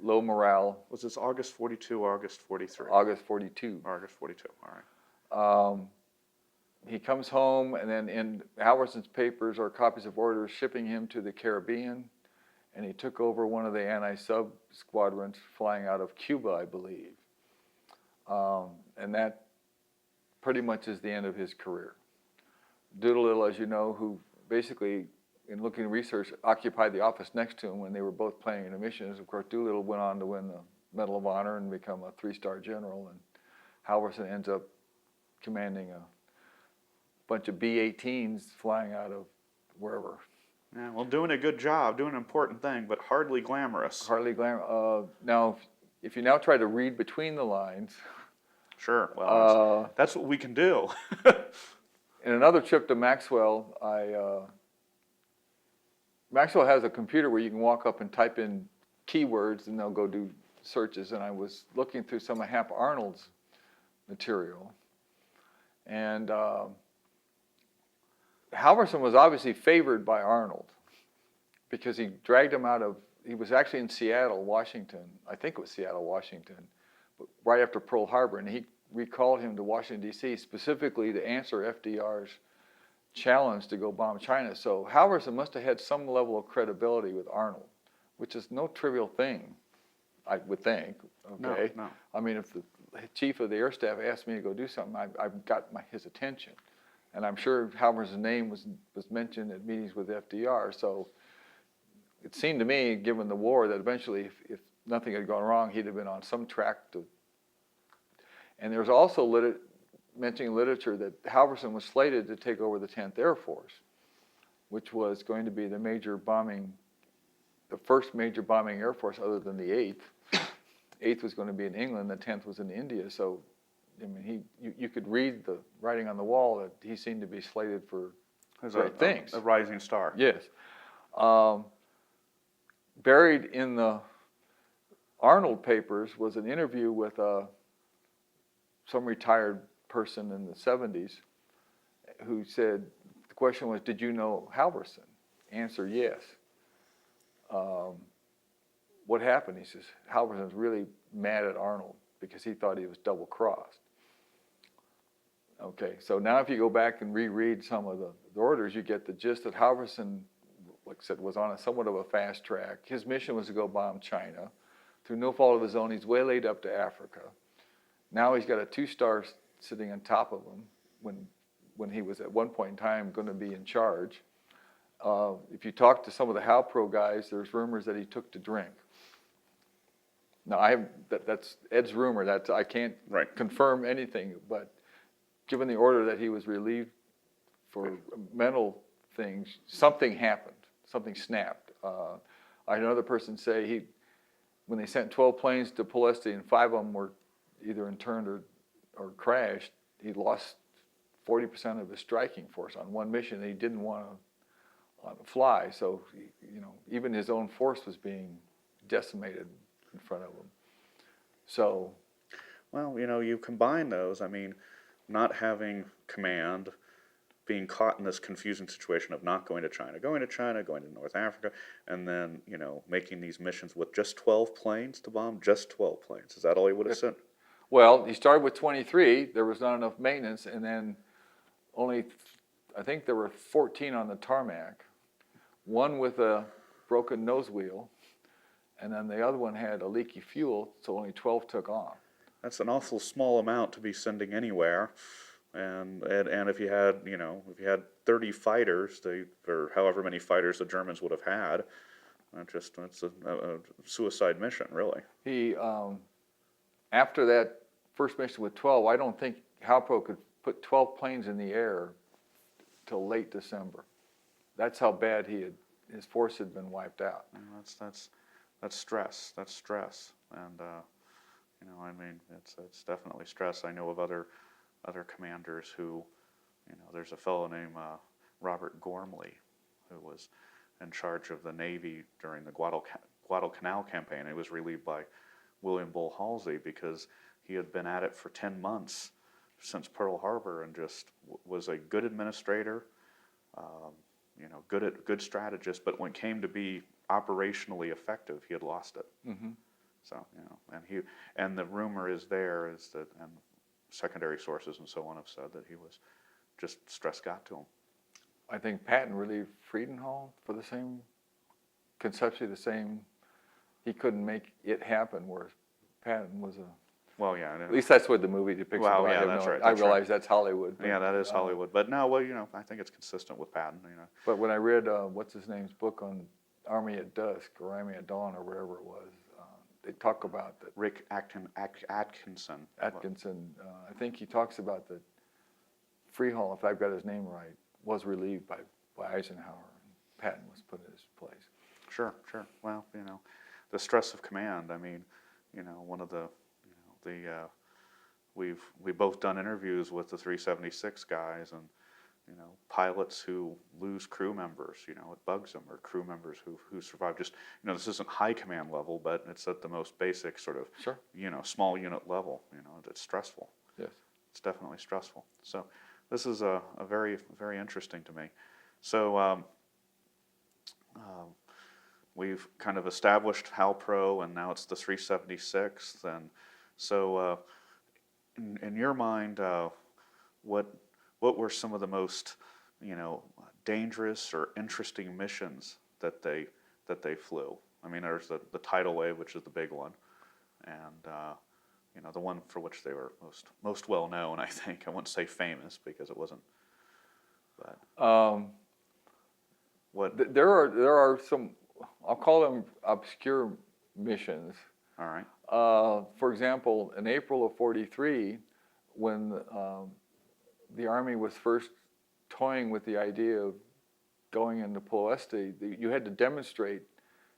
low morale. was this August 42, August 43? August 42. August 42, all right. He comes home, and then in Halverson's papers are copies of orders shipping him to the Caribbean, and he took over one of the anti-sub squadrons flying out of Cuba, I believe. And that pretty much is the end of his career. Doolittle, as you know, who basically, in looking at research, occupied the office next to him when they were both planning the missions. Of course, Doolittle went on to win the Medal of Honor and become a 3-star general, and Halverson ends up commanding a bunch of B-18s flying out of wherever. Yeah, well, doing a good job, doing an important thing, but hardly glamorous. Hardly glamour. Now, if you now try to read between the lines, Sure, well, that's what we can do. in another trip to Maxwell, Maxwell has a computer where you can walk up and type in keywords and they'll go do searches. And I was looking through some of Hap Arnold's material, and Halverson was obviously favored by Arnold because he dragged him out of, he was actually in Seattle, Washington. I think it was Seattle, Washington, but right after Pearl Harbor. And he recalled him to Washington, D.C. specifically to answer FDR's challenge to go bomb China. So Halverson must have had some level of credibility with Arnold, which is no trivial thing, I would think. Okay. No. I mean, if the chief of the air staff asked me to go do something, I've got his attention. And I'm sure Halverson's name was mentioned at meetings with FDR. So it seemed to me, given the war, that eventually, if nothing had gone wrong, he'd have been on some track to. And there's also mentioning literature that Halverson was slated to take over the 10th Air Force, which was going to be the first major bombing Air Force other than the 8th. 8th was going to be in England, the 10th was in India. So, I mean, you could read the writing on the wall that he seemed to be slated for great things. A rising star. Yes. Buried in the Arnold papers was an interview with some retired person in the 70s who said, the question was, did you know Halverson? Answer, yes. What happened? He says, Halverson's really mad at Arnold because he thought he was double-crossed. Okay, so now if you go back and reread some of the orders, you get the gist that Halverson, like I said, was on somewhat of a fast track. His mission was to go bomb China. Through no fault of his own, he's waylaid up to Africa. Now he's got a 2-star sitting on top of him when he was at one point in time going to be in charge. If you talk to some of the HALPRO guys, there's rumors that he took to drink. Now that's Ed's rumor. I can't confirm anything, but given the order that he was relieved for mental things, something happened. Something snapped. I had another person say when they sent 12 planes to Pulaski and 5 of them were either interned or crashed, he lost 40% of his striking force on one mission that he didn't want to fly. So, even his own force was being decimated in front of him. So, well, you combine those. I mean, not having command, being caught in this confusing situation of not going to China, going to North Africa, and then, making these missions with just 12 planes to bomb, just 12 planes. Is that all he would have sent? Well, he started with 23. There was not enough maintenance, and then I think there were 14 on the tarmac, one with a broken nose wheel, and then the other one had a leaky fuel, so only 12 took off. That's an awful small amount to be sending anywhere. And if you had 30 fighters, or however many fighters the Germans would have had, it's a suicide mission, really. He after that first mission with 12, I don't think HALPRO could put 12 planes in the air till late December. That's how bad his force had been wiped out. And that's stress. That's stress, and I mean, it's definitely stress. I know of other commanders who, there's a fellow named Robert Gormley, who was in charge of the Navy during the Guadalcanal campaign. He was relieved by William Bull Halsey because he had been at it for 10 months since Pearl Harbor and just was a good administrator, good strategist, but when it came to be operationally effective, he had lost it. Mm-hmm. So, and the rumor is that, and secondary sources and so on have said that he was just stress got to him. I think Patton relieved Friedenthal for the same, conceptually the same. He couldn't make it happen, whereas Patton was a. Well, yeah. At least that's what the movie depicts. Well, yeah, that's right. I realize that's Hollywood. Yeah, that is Hollywood. But no, I think it's consistent with Patton. But when I read what's his name's book on Army at Dusk or Army at Dawn or whatever it was, they talk about that. Rick Atkinson. Atkinson, I think he talks about that Freehall, if I've got his name right, was relieved by Eisenhower, and Patton was put in his place. Sure. Well, the stress of command. I mean, one of we've both done interviews with the 376 guys, and pilots who lose crew members, it bugs them, or crew members who survive. Just, this isn't high command level, but it's at the most basic sort of, Sure. Small unit level. It's stressful. Yes. It's definitely stressful. So this is a very, very interesting to me. So we've kind of established HALPRO, and now it's the 376th. And so in your mind, what were some of the most, dangerous or interesting missions that they flew? I mean, there's the tidal wave, which is the big one, and the one for which they were most well known. I think I wouldn't say famous because it wasn't. But what There are some, I'll call them obscure missions. All right. For example, in April of '43, when the Army was first toying with the idea of going into Ploesti, you had to demonstrate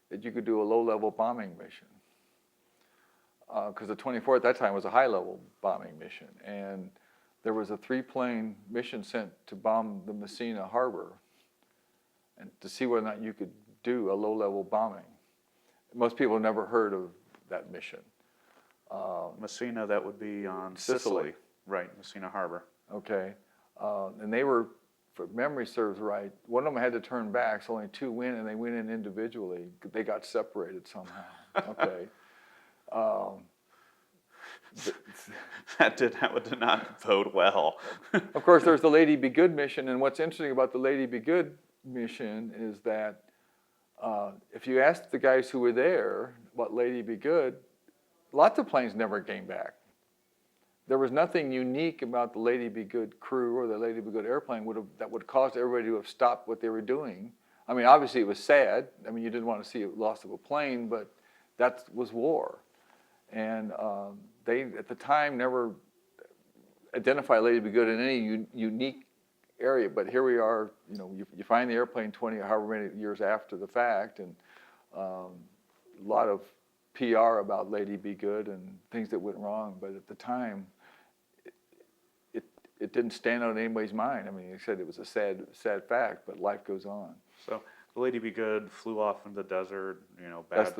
that you could do a low-level bombing mission. Because the 24 at that time was a high-level bombing mission. And there was a 3-plane mission sent to bomb the Messina harbor and to see whether or not you could do a low-level bombing. Most people have never heard of that mission. Messina, that would be on Sicily. Right, Messina Harbor. Okay, and they were, if memory serves right, one of them had to turn back, so only 2 went, and they went in individually. They got separated somehow. Okay. That did not bode well. Of course, there's the Lady Be Good mission, and what's interesting about the Lady Be Good mission is that if you ask the guys who were there about Lady Be Good, lots of planes never came back. There was nothing unique about the Lady Be Good crew or the Lady Be Good airplane that would cause everybody to have stopped what they were doing. I mean, obviously it was sad. I mean, you didn't want to see a loss of a plane, but that was war. And they, at the time, never identified Lady Be Good in any unique area. But here we are, you know, you find the airplane 20 or however many years after the fact, and a lot of PR about Lady Be Good and things that went wrong. But at the time, it didn't stand out in anybody's mind. I mean, he said it was a sad fact, but life goes on. So the Lady Be Good flew off in the desert, you know, That's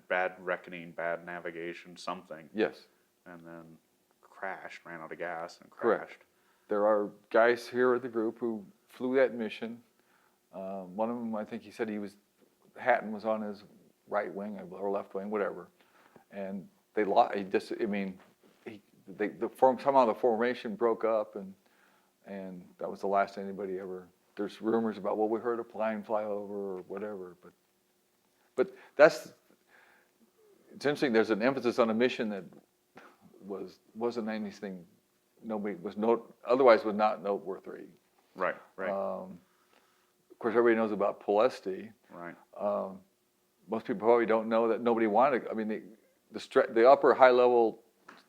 bad reckoning, bad navigation, something. Yes. And then crashed, ran out of gas and Correct. crashed. There are guys here at the group who flew that mission. One of them, I think he said Hatton was on his right wing or left wing, whatever. And they lost, somehow the formation broke up, and that was the last anybody ever. There's rumors about, well, we heard a plane fly over or whatever, but it's interesting. There's an emphasis on a mission that wasn't anything otherwise was not noteworthy. Right, right. Of course, everybody knows about Pulesti. Right. Most people probably don't know that nobody wanted. I mean, the upper high level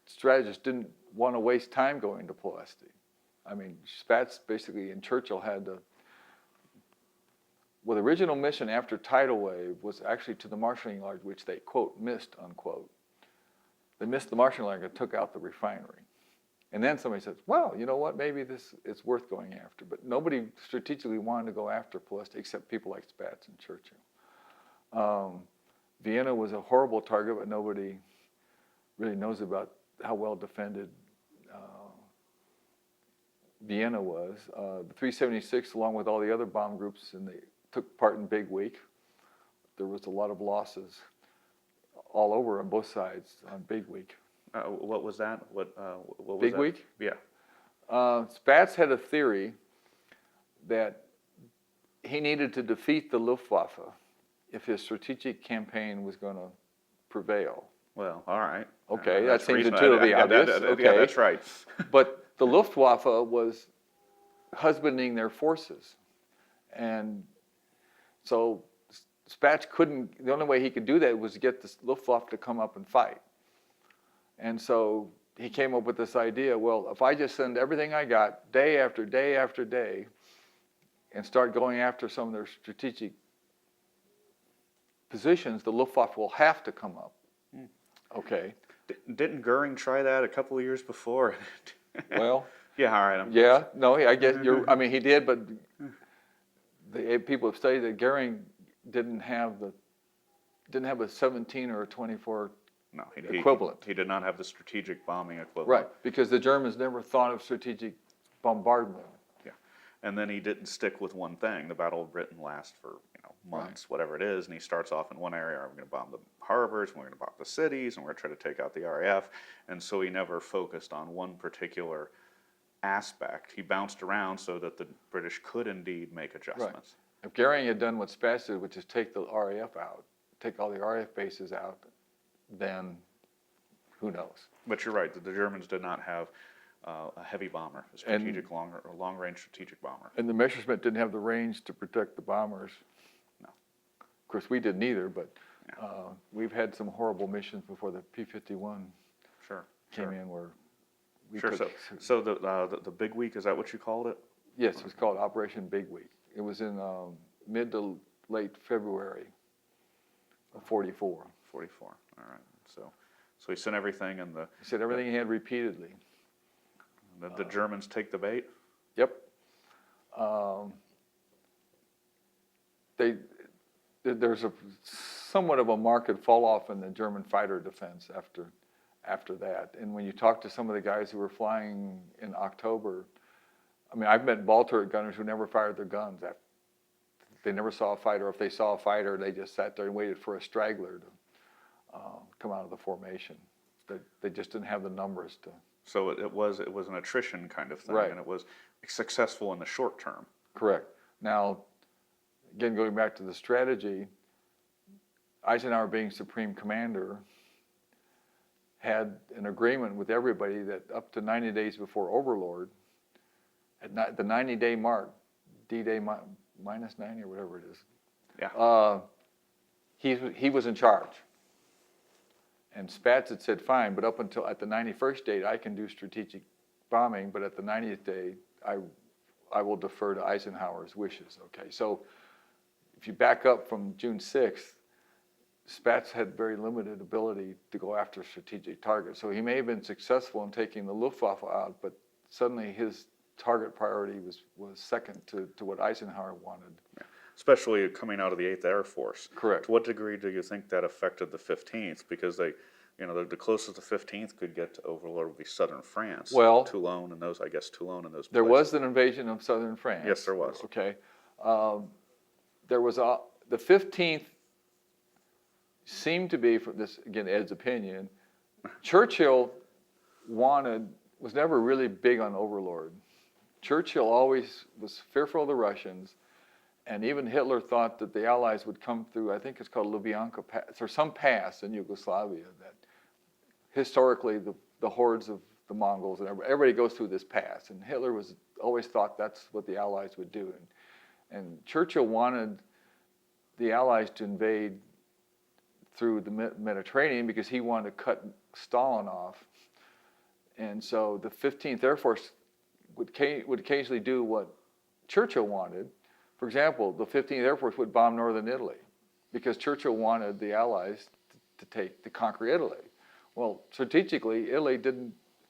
strategists didn't want to waste time going to Pulesti. I mean, Spaatz basically and Churchill had to. Well, the original mission after tidal wave was actually to the marshalling yard, which they quote missed unquote. They missed the marshalling yard and took out the refinery. And then somebody says, well, you know what, maybe it's worth going after. But nobody strategically wanted to go after Pulesti except people like Spaatz and Churchill. Vienna was a horrible target, but nobody really knows about how well defended Vienna was. The 376, along with all the other bomb groups, and they took part in Big Week. There was a lot of losses all over on both sides on Big Week. What was that? What was Big that? Week? Yeah. Spaatz had a theory that he needed to defeat the Luftwaffe if his strategic campaign was going to prevail. Well, all right. Okay, that That's seems reasonable. intuitively obvious. Yeah, Okay. that's right. But the Luftwaffe was husbanding their forces. And so Spaatz the only way he could do that was to get the Luftwaffe to come up and fight. And so he came up with this idea, well, if I just send everything I got day after day after day and start going after some of their strategic positions, the Luftwaffe will have to come up. Okay. Didn't Goering try that a couple of years before? Well, yeah, all right. I guess he did, but the people have studied that Goering didn't have a 17 or a 24 equivalent. He did not have the strategic bombing equivalent. Right, because the Germans never thought of strategic bombardment. Yeah, and then he didn't stick with one thing. The Battle of Britain lasts for months, whatever it is, and he starts off in one area. We're going to bomb the harbors, we're going to bomb the cities, and we're going to try to take out the RAF. And so he never focused on one particular aspect. He bounced around so that the British could indeed make adjustments. Right. If Goering had done what Spaatz did, which is take the RAF out, take all the RAF bases out, then who knows? But you're right, the Germans did not have a heavy bomber, a strategic long-range strategic bomber. And the Messerschmitt didn't have the range to protect the bombers. No. Of course, we didn't either, but we've had some horrible missions before the P-51 came in where we took... So the Big Week, is that what you called it? Yes, it was called Operation Big Week. It was in mid to late February of 44. 44, all right. So he sent everything and He said everything he had repeatedly. The Germans take the bait? Yep. There's somewhat of a marked fall off in the German fighter defense after that. And when you talk to some of the guys who were flying in October, I mean, I've met ball turret gunners who never fired their guns. They never saw a fighter. If they saw a fighter, they just sat there and waited for a straggler to come out of the formation. They just didn't have the numbers to. So it was an attrition kind of thing, Right. and it was successful in the short term. Correct. Now, again, going back to the strategy, Eisenhower being supreme commander had an agreement with everybody that up to 90 days before Overlord, at the 90-day mark, D-Day minus 90 or whatever it is, Yeah. he was in charge. And Spatz had said, fine, but up until at the 91st date, I can do strategic bombing, but at the 90th day, I will defer to Eisenhower's wishes. Okay, so if you back up from June 6th, Spatz had very limited ability to go after strategic targets. So he may have been successful in taking the Luftwaffe out, but suddenly his target priority was second to what Eisenhower wanted. Especially coming out of the 8th Air Force. Correct. To what degree do you think that affected the 15th? Because they, the closest the 15th could get to Overlord would be southern France. Well, Toulon and those, I guess Toulon and those There places. was an invasion of southern France. Yes, there was. Okay. There was the 15th seemed to be, for this, again, Ed's opinion, Churchill was never really big on Overlord. Churchill always was fearful of the Russians, and even Hitler thought that the Allies would come through, I think it's called Lubyanka Pass, or some pass in Yugoslavia that historically the hordes of the Mongols and everybody goes through this pass, and Hitler always thought that's what the Allies would do, and Churchill wanted the Allies to invade through the Mediterranean because he wanted to cut Stalin off, and so the 15th Air Force would occasionally do what Churchill wanted. For example, the 15th Air Force would bomb northern Italy because Churchill wanted the Allies to conquer Italy. Well, strategically, Italy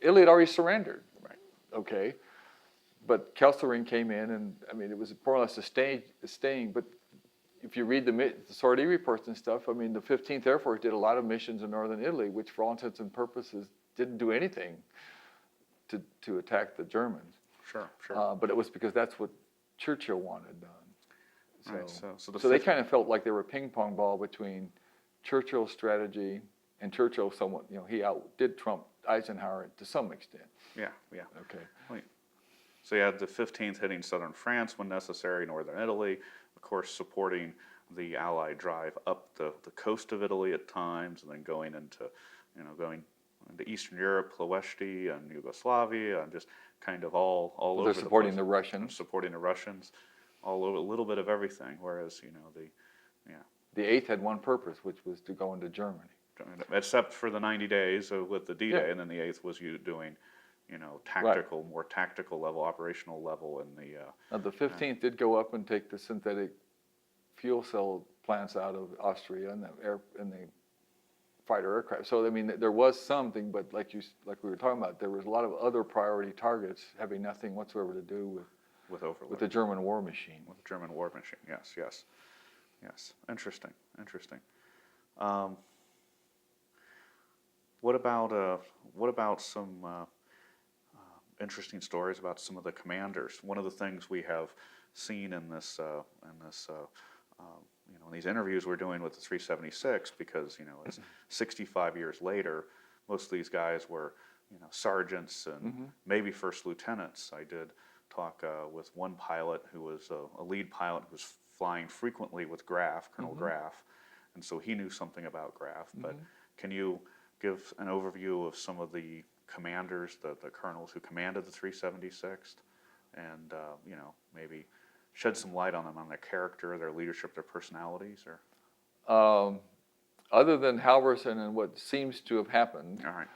had already surrendered. Right. Okay, but Kesselring came in, and I mean, it was more or less a staying. But if you read the sortie reports and stuff, I mean, the 15th Air Force did a lot of missions in northern Italy, which for all intents and purposes didn't do anything to attack the Germans. Sure, sure. But it was because that's what Churchill wanted done. So, Right, so they kind of felt like they were a ping pong ball between Churchill's strategy and Churchill somewhat, he outdid Trump Eisenhower to some extent. Yeah, yeah. Okay. Wait. So you had the 15th hitting southern France when necessary, northern Italy, of course supporting the Allied drive up the coast of Italy at times, and then going into Eastern Europe, Ploesti and Yugoslavia, and just kind of all over They're the supporting place. the Russians. Supporting the Russians, all over, a little bit of everything. Whereas The 8th had one purpose, which was to go into Germany. except for the 90 days with the D-Day, Yeah. and then the 8th was you doing, tactical, more tactical level, operational level in the. Now, the 15th did go up and take the synthetic fuel cell plants out of Austria and the fighter aircraft. So I mean, there was something, but like we were talking about, there was a lot of other priority targets having nothing whatsoever to do With Overlord. with the German war machine. With the German war machine, yes. Interesting. What about some interesting stories about some of the commanders? One of the things we have seen in these interviews we're doing with the 376, because it's 65 years later, most of these guys were sergeants and maybe first lieutenants. I did talk with one pilot who was a lead pilot who was flying frequently with Graf, Colonel Graf, and so he knew something about Graf. But can you give an overview of some of the commanders, the colonels who commanded the 376th, and maybe shed some light on them, on their character, their leadership, their personalities, or? Other than Halverson and what seems to have happened, All right.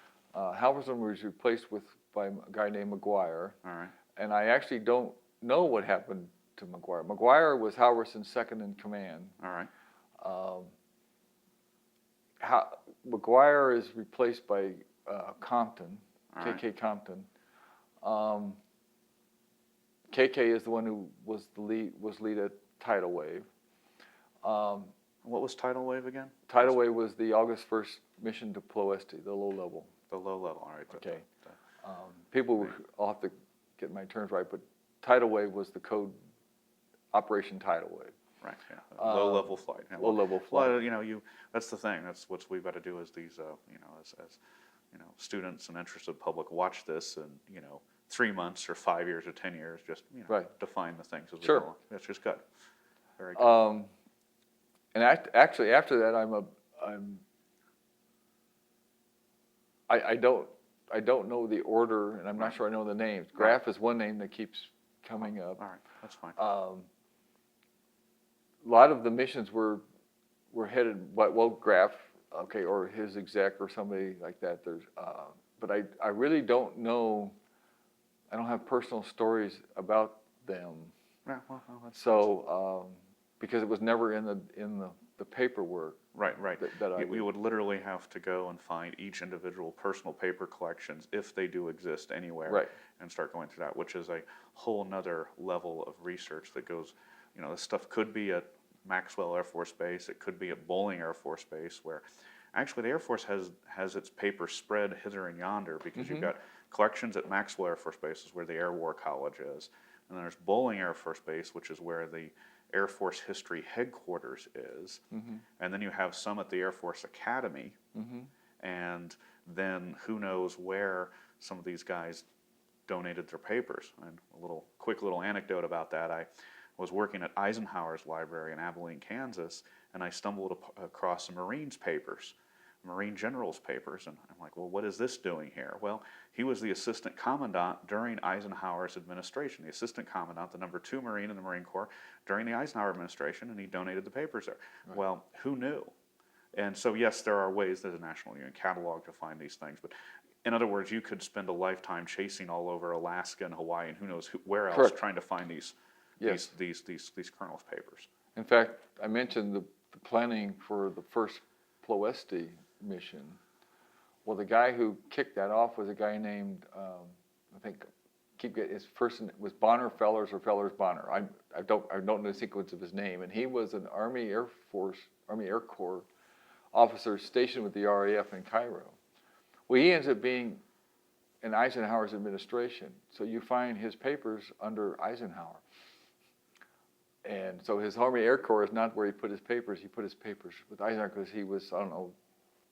Halverson was replaced by a guy named McGuire. All right. And I actually don't know what happened to McGuire. McGuire was Halverson's second in command. All right. McGuire is replaced by Compton, All KK right. Compton. KK is the one who was lead at Tidal Wave. What was Tidal Wave again? Tidal Wave was the August 1st mission to Ploesti, the low level. The low level. All right. Okay. I'll have to get my terms right, but Tidal Wave was the code Operation Tidal Wave. Right. Yeah. Low level flight. Yeah, Low level flight. Well, that's the thing. That's what we've got to do as these, as students and interested public watch this and, 3 months or 5 years or 10 years, just, Right. define the things as we Sure. go along. That's just good. Very good. And actually, after that, I don't know the order, and I'm not Right. sure I know the names. Right. Graph is one name that keeps coming up. All right, that's fine. A lot of the missions were headed by, well, Graf, okay, or his exec or somebody like that. But I really don't know. I don't have personal stories about them. Yeah, well, that's So because it was never in the paperwork right. that I We would literally have to go and find each individual personal paper collections, if they do exist anywhere, Right. and start going through that, which is a whole nother level of research that goes, this stuff could be at Maxwell Air Force Base, it could be at Bolling Air Force Base, where actually the Air Force has its paper spread hither and yonder, because you've got collections at Maxwell Air Force Base, is where the Air War College is, and then there's Bolling Air Force Base, which is where the Air Force History Headquarters is, and then you have some at the Air Force Academy, and then who knows where some of these guys donated their papers. And a quick little anecdote about that: I was working at Eisenhower's library in Abilene, Kansas, and I stumbled across some Marines papers, Marine General's papers, and I'm like, well, what is this doing here? Well, he was the assistant commandant during Eisenhower's administration, the assistant commandant, the number 2 Marine in the Marine Corps during the Eisenhower administration, and he donated the papers there. Right. Well, who knew? And so, yes, there are ways that the National Union catalog to find these things, but in other words, you could spend a lifetime chasing all over Alaska and Hawaii and who knows where else. Correct. Trying to find these colonels' papers. In fact, I mentioned the planning for the first Ploesti mission. Well, the guy who kicked that off was a guy named, I think, his first name was Bonner Fellers or Fellers Bonner. I don't know the sequence of his name, and he was an Army Air Corps officer stationed with the RAF in Cairo. Well, he ends up being in Eisenhower's administration, so you find his papers under Eisenhower. And so his Army Air Corps is not where he put his papers. He put his papers with Eisenhower because he was, I don't know,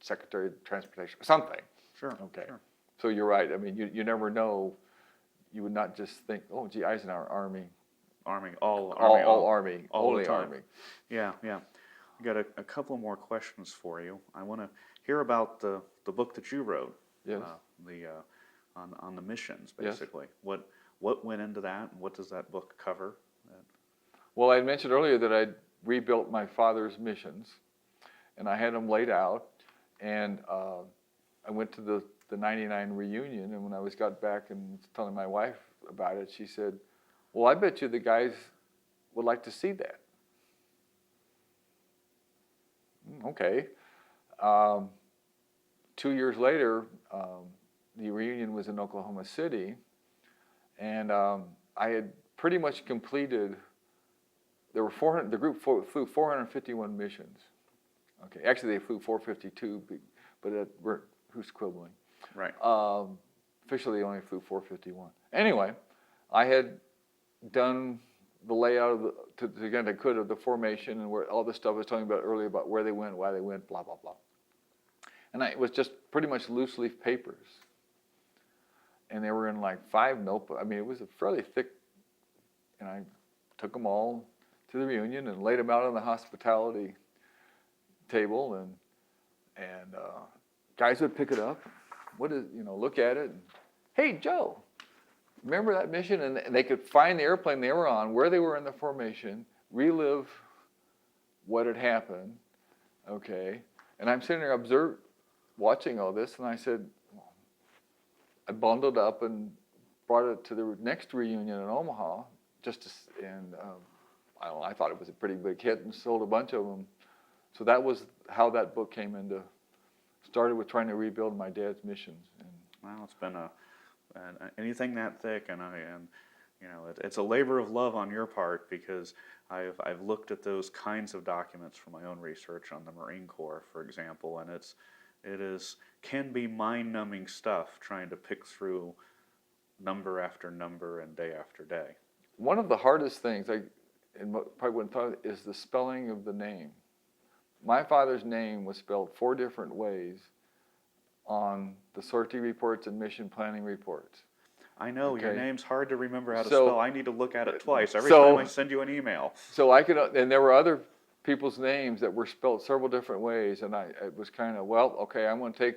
Secretary of Transportation or something. Sure. Okay. Sure. So you're right. I mean, you never know. You would not just think, oh, gee, Eisenhower, Army, all Army, all only the time. Army. Yeah. I got a couple more questions for you. I want to hear about the book that you wrote. Yes. On the missions, basically. Yes. What went into that, and what does that book cover? Well, I mentioned earlier that I'd rebuilt my father's missions, and I had them laid out, and I went to the 99 reunion, and when I got back and telling my wife about it, she said, well, I bet you the guys would like to see that. Okay. 2 years later, the reunion was in Oklahoma City, and I had pretty much completed. There were 400. The group flew 451 missions. Okay, actually they flew 452, but who's quibbling? Right. Officially, they only flew 451. Anyway, I had done the layout of to the extent I could of the formation and where all the stuff I was talking about earlier about where they went, why they went, blah blah blah. And it was just pretty much loose leaf papers, and they were in like 5 notebooks. I mean, it was a fairly thick. And I took them all to the reunion and laid them out on the hospitality table, and guys would pick it up. Look at it. And, hey, Joe, remember that mission? And they could find the airplane they were on, where they were in the formation, relive what had happened. Okay, and I'm sitting there watching all this, and I said, I bundled up and brought it to the next reunion in Omaha, I thought it was a pretty big hit and sold a bunch of them. So that was how that book started with trying to rebuild my dad's missions. Well, it's been anything that thick, and it's a labor of love on your part, because I've looked at those kinds of documents for my own research on the Marine Corps, for example, and it can be mind-numbing stuff trying to pick through number after number and day after day. One of the hardest things, and probably wouldn't thought, is the spelling of the name. My father's name was spelled 4 different ways on the sortie reports and mission planning reports. I know, your Okay. name's hard to remember how to So- spell. I need to look at it twice every so- time I send you an email. So I could, and there were other people's names that were spelled several different ways, and it was kind of, well, okay, I'm going to take,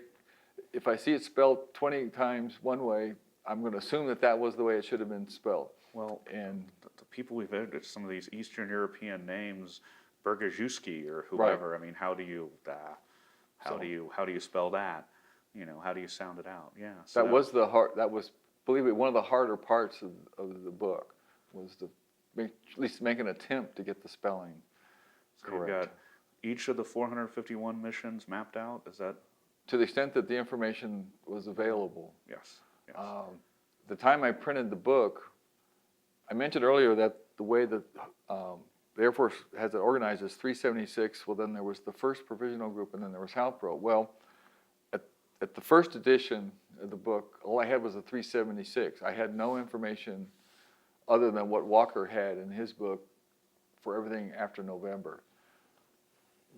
if I see it spelled 20 times one way, I'm going to assume that that was the way it should have been spelled. Well, And the people we've edited, some of these Eastern European names, Bergajewski or whoever. I mean, how do you spell that? You know, how do you sound it out? Yeah. So that was the hard, that was, believe it, one of the harder parts of the book, was to at least make an attempt to get the spelling so you've correct. got each of the 451 missions mapped out. Is that? To the extent that the information was available. Yes. Yes. The time I printed the book, I mentioned earlier that the way that the Air Force has it organized is 376. Well, then there was the first provisional group, and then there was HALPRO. Well, at the first edition of the book, all I had was a 376. I had no information other than what Walker had in his book for everything after November.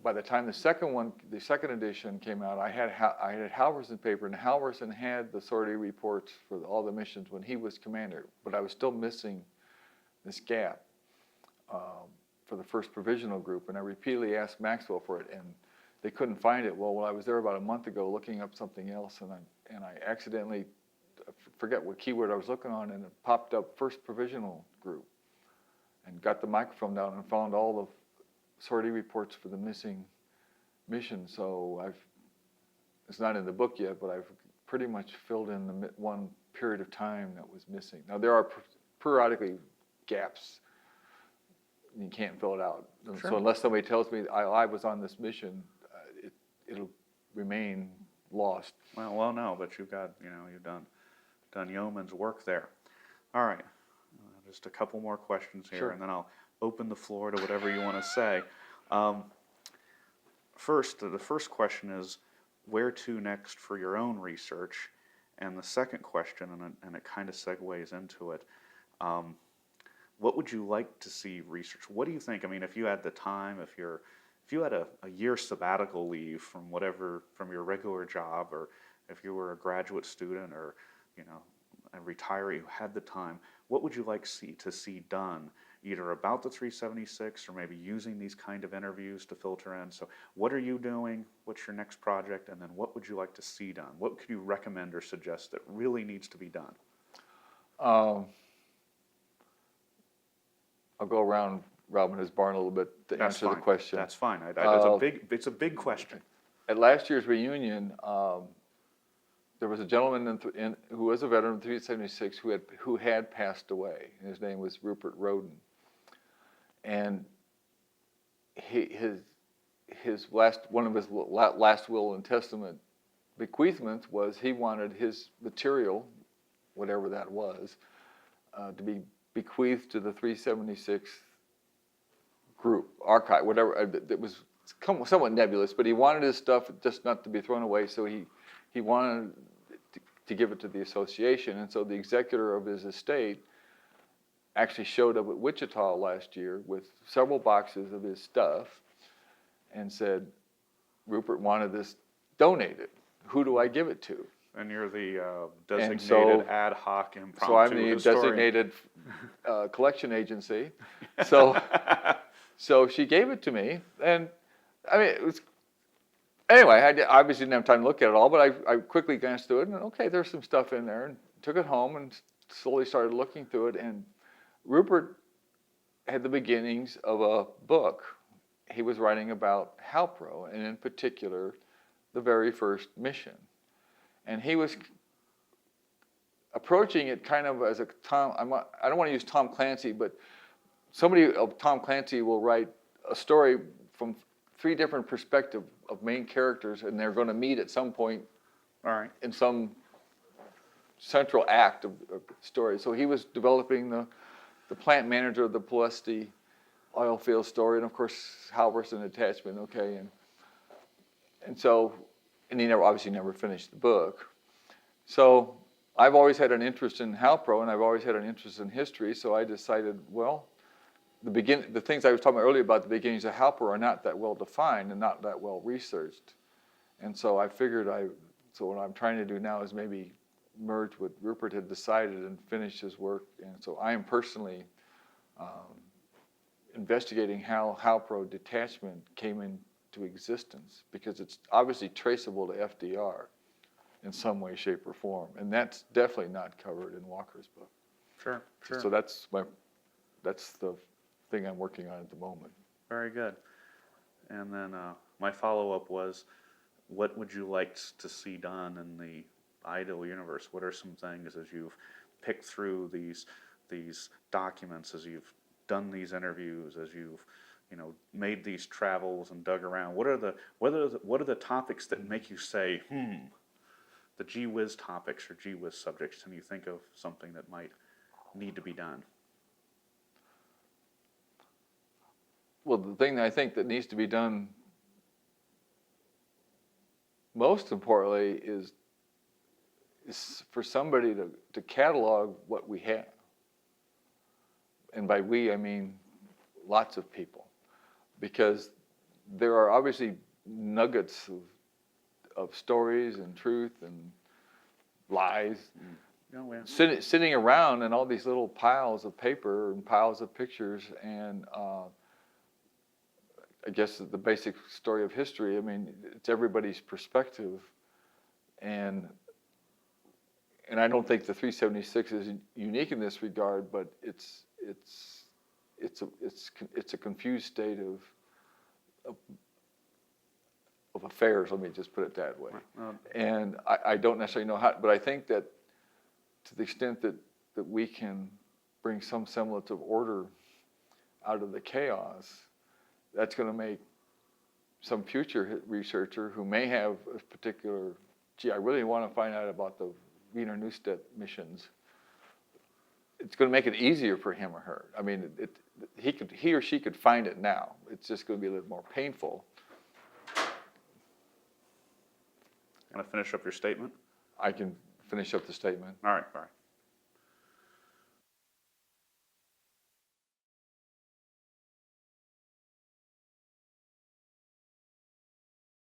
By the time the second edition came out, I had Halverson paper, and Halverson had the sortie reports for all the missions when he was commander, but I was still missing this gap for the first provisional group, and I repeatedly asked Maxwell for it, and they couldn't find it. Well, I was there about a month ago looking up something else, and I accidentally, forget what keyword I was looking on, and it popped up first provisional group, and got the microfilm down and found all the sortie reports for the missing mission. So it's not in the book yet, but I've pretty much filled in the one period of time that was missing. Now there are periodically gaps. You can't fill it out. Sure. So unless somebody tells me I was on this mission, it'll remain lost. Well, no, but you've done yeoman's work there. All right, just a couple more questions here, Sure. and then I'll open the floor to whatever you want to say. The first question is, where to next for your own research? And the second question, and it kind of segues into it, what would you like to see research? What do you think? I mean, if you had the time, if you had a year sabbatical leave from your regular job, or if you were a graduate student or, a retiree who had the time, what would you like to see done, either about the 376 or maybe using these kind of interviews to filter in? So what are you doing? What's your next project? And then what would you like to see done? What could you recommend or suggest that really needs to be done? I'll go around Robin Hood's barn a little bit to That's answer fine. the question. That's fine. It's a big question. At last year's reunion, there was a gentleman who was a veteran of 376 who had passed away. His name was Rupert Roden, and one of his last will and testament bequeathments was he wanted his material, whatever that was, to be bequeathed to the 376 group archive, whatever. It was somewhat nebulous, but he wanted his stuff just not to be thrown away, so he wanted to give it to the association. And so the executor of his estate actually showed up at Wichita last year with several boxes of his stuff and said, Rupert wanted this donated. Who do I give it to? And you're the designated so- ad hoc impromptu So I'm the historian. designated collection agency. So she gave it to me, and I mean, it was, anyway, I obviously didn't have time to look at it all, but I quickly glanced through it, and okay, there's some stuff in there, and took it home and slowly started looking through it, and Rupert had the beginnings of a book. He was writing about HALPRO, and in particular, the very first mission. And he was approaching it kind of as I don't want to use Tom Clancy, but somebody of Tom Clancy will write a story from 3 different perspectives of main characters, and they're going to meet at some point All right. in some central act of the story. So he was developing the plant manager of the Pulaski oil field story, and of course Halverson attachment, okay, and he obviously never finished the book. So I've always had an interest in HALPRO, and I've always had an interest in history, so I decided, well, the things I was talking about earlier about the beginnings of HALPRO are not that well defined and not that well researched. And so I figured So what I'm trying to do now is maybe merge what Rupert had decided and finish his work. And so I am personally investigating how Halpro detachment came into existence, because it's obviously traceable to FDR in some way, shape, or form. And that's definitely not covered in Walker's book. Sure, sure. So that's the thing I'm working on at the moment. Very good. And then my follow-up was, what would you like to see done in the ideal universe? What are some things, as you've picked through these documents, as you've done these interviews, as you've made these travels and dug around? What are the topics that make you say, the gee whiz topics or gee whiz subjects? Can you think of something that might need to be done? Well, the thing that I think that needs to be done most importantly is for somebody to catalog what we have. And by we, I mean lots of people. Because there are obviously nuggets of stories and truth and lies sitting around in all these little piles of paper and piles of pictures. And I guess the basic story of history, I mean, it's everybody's perspective. And I don't think the 376 is unique in this regard, but it's a confused state of affairs. Let me just put it that way. And I don't necessarily know how, but I think that to the extent that we can bring some semblance of order out of the chaos, that's going to make some future researcher who may have a particular, gee, I really want to find out about the Wiener Neustadt missions. It's going to make it easier for him or her. I mean, he or she could find it now. It's just going to be a little more painful. Going to finish up your statement? I can finish up the statement. All right, all right.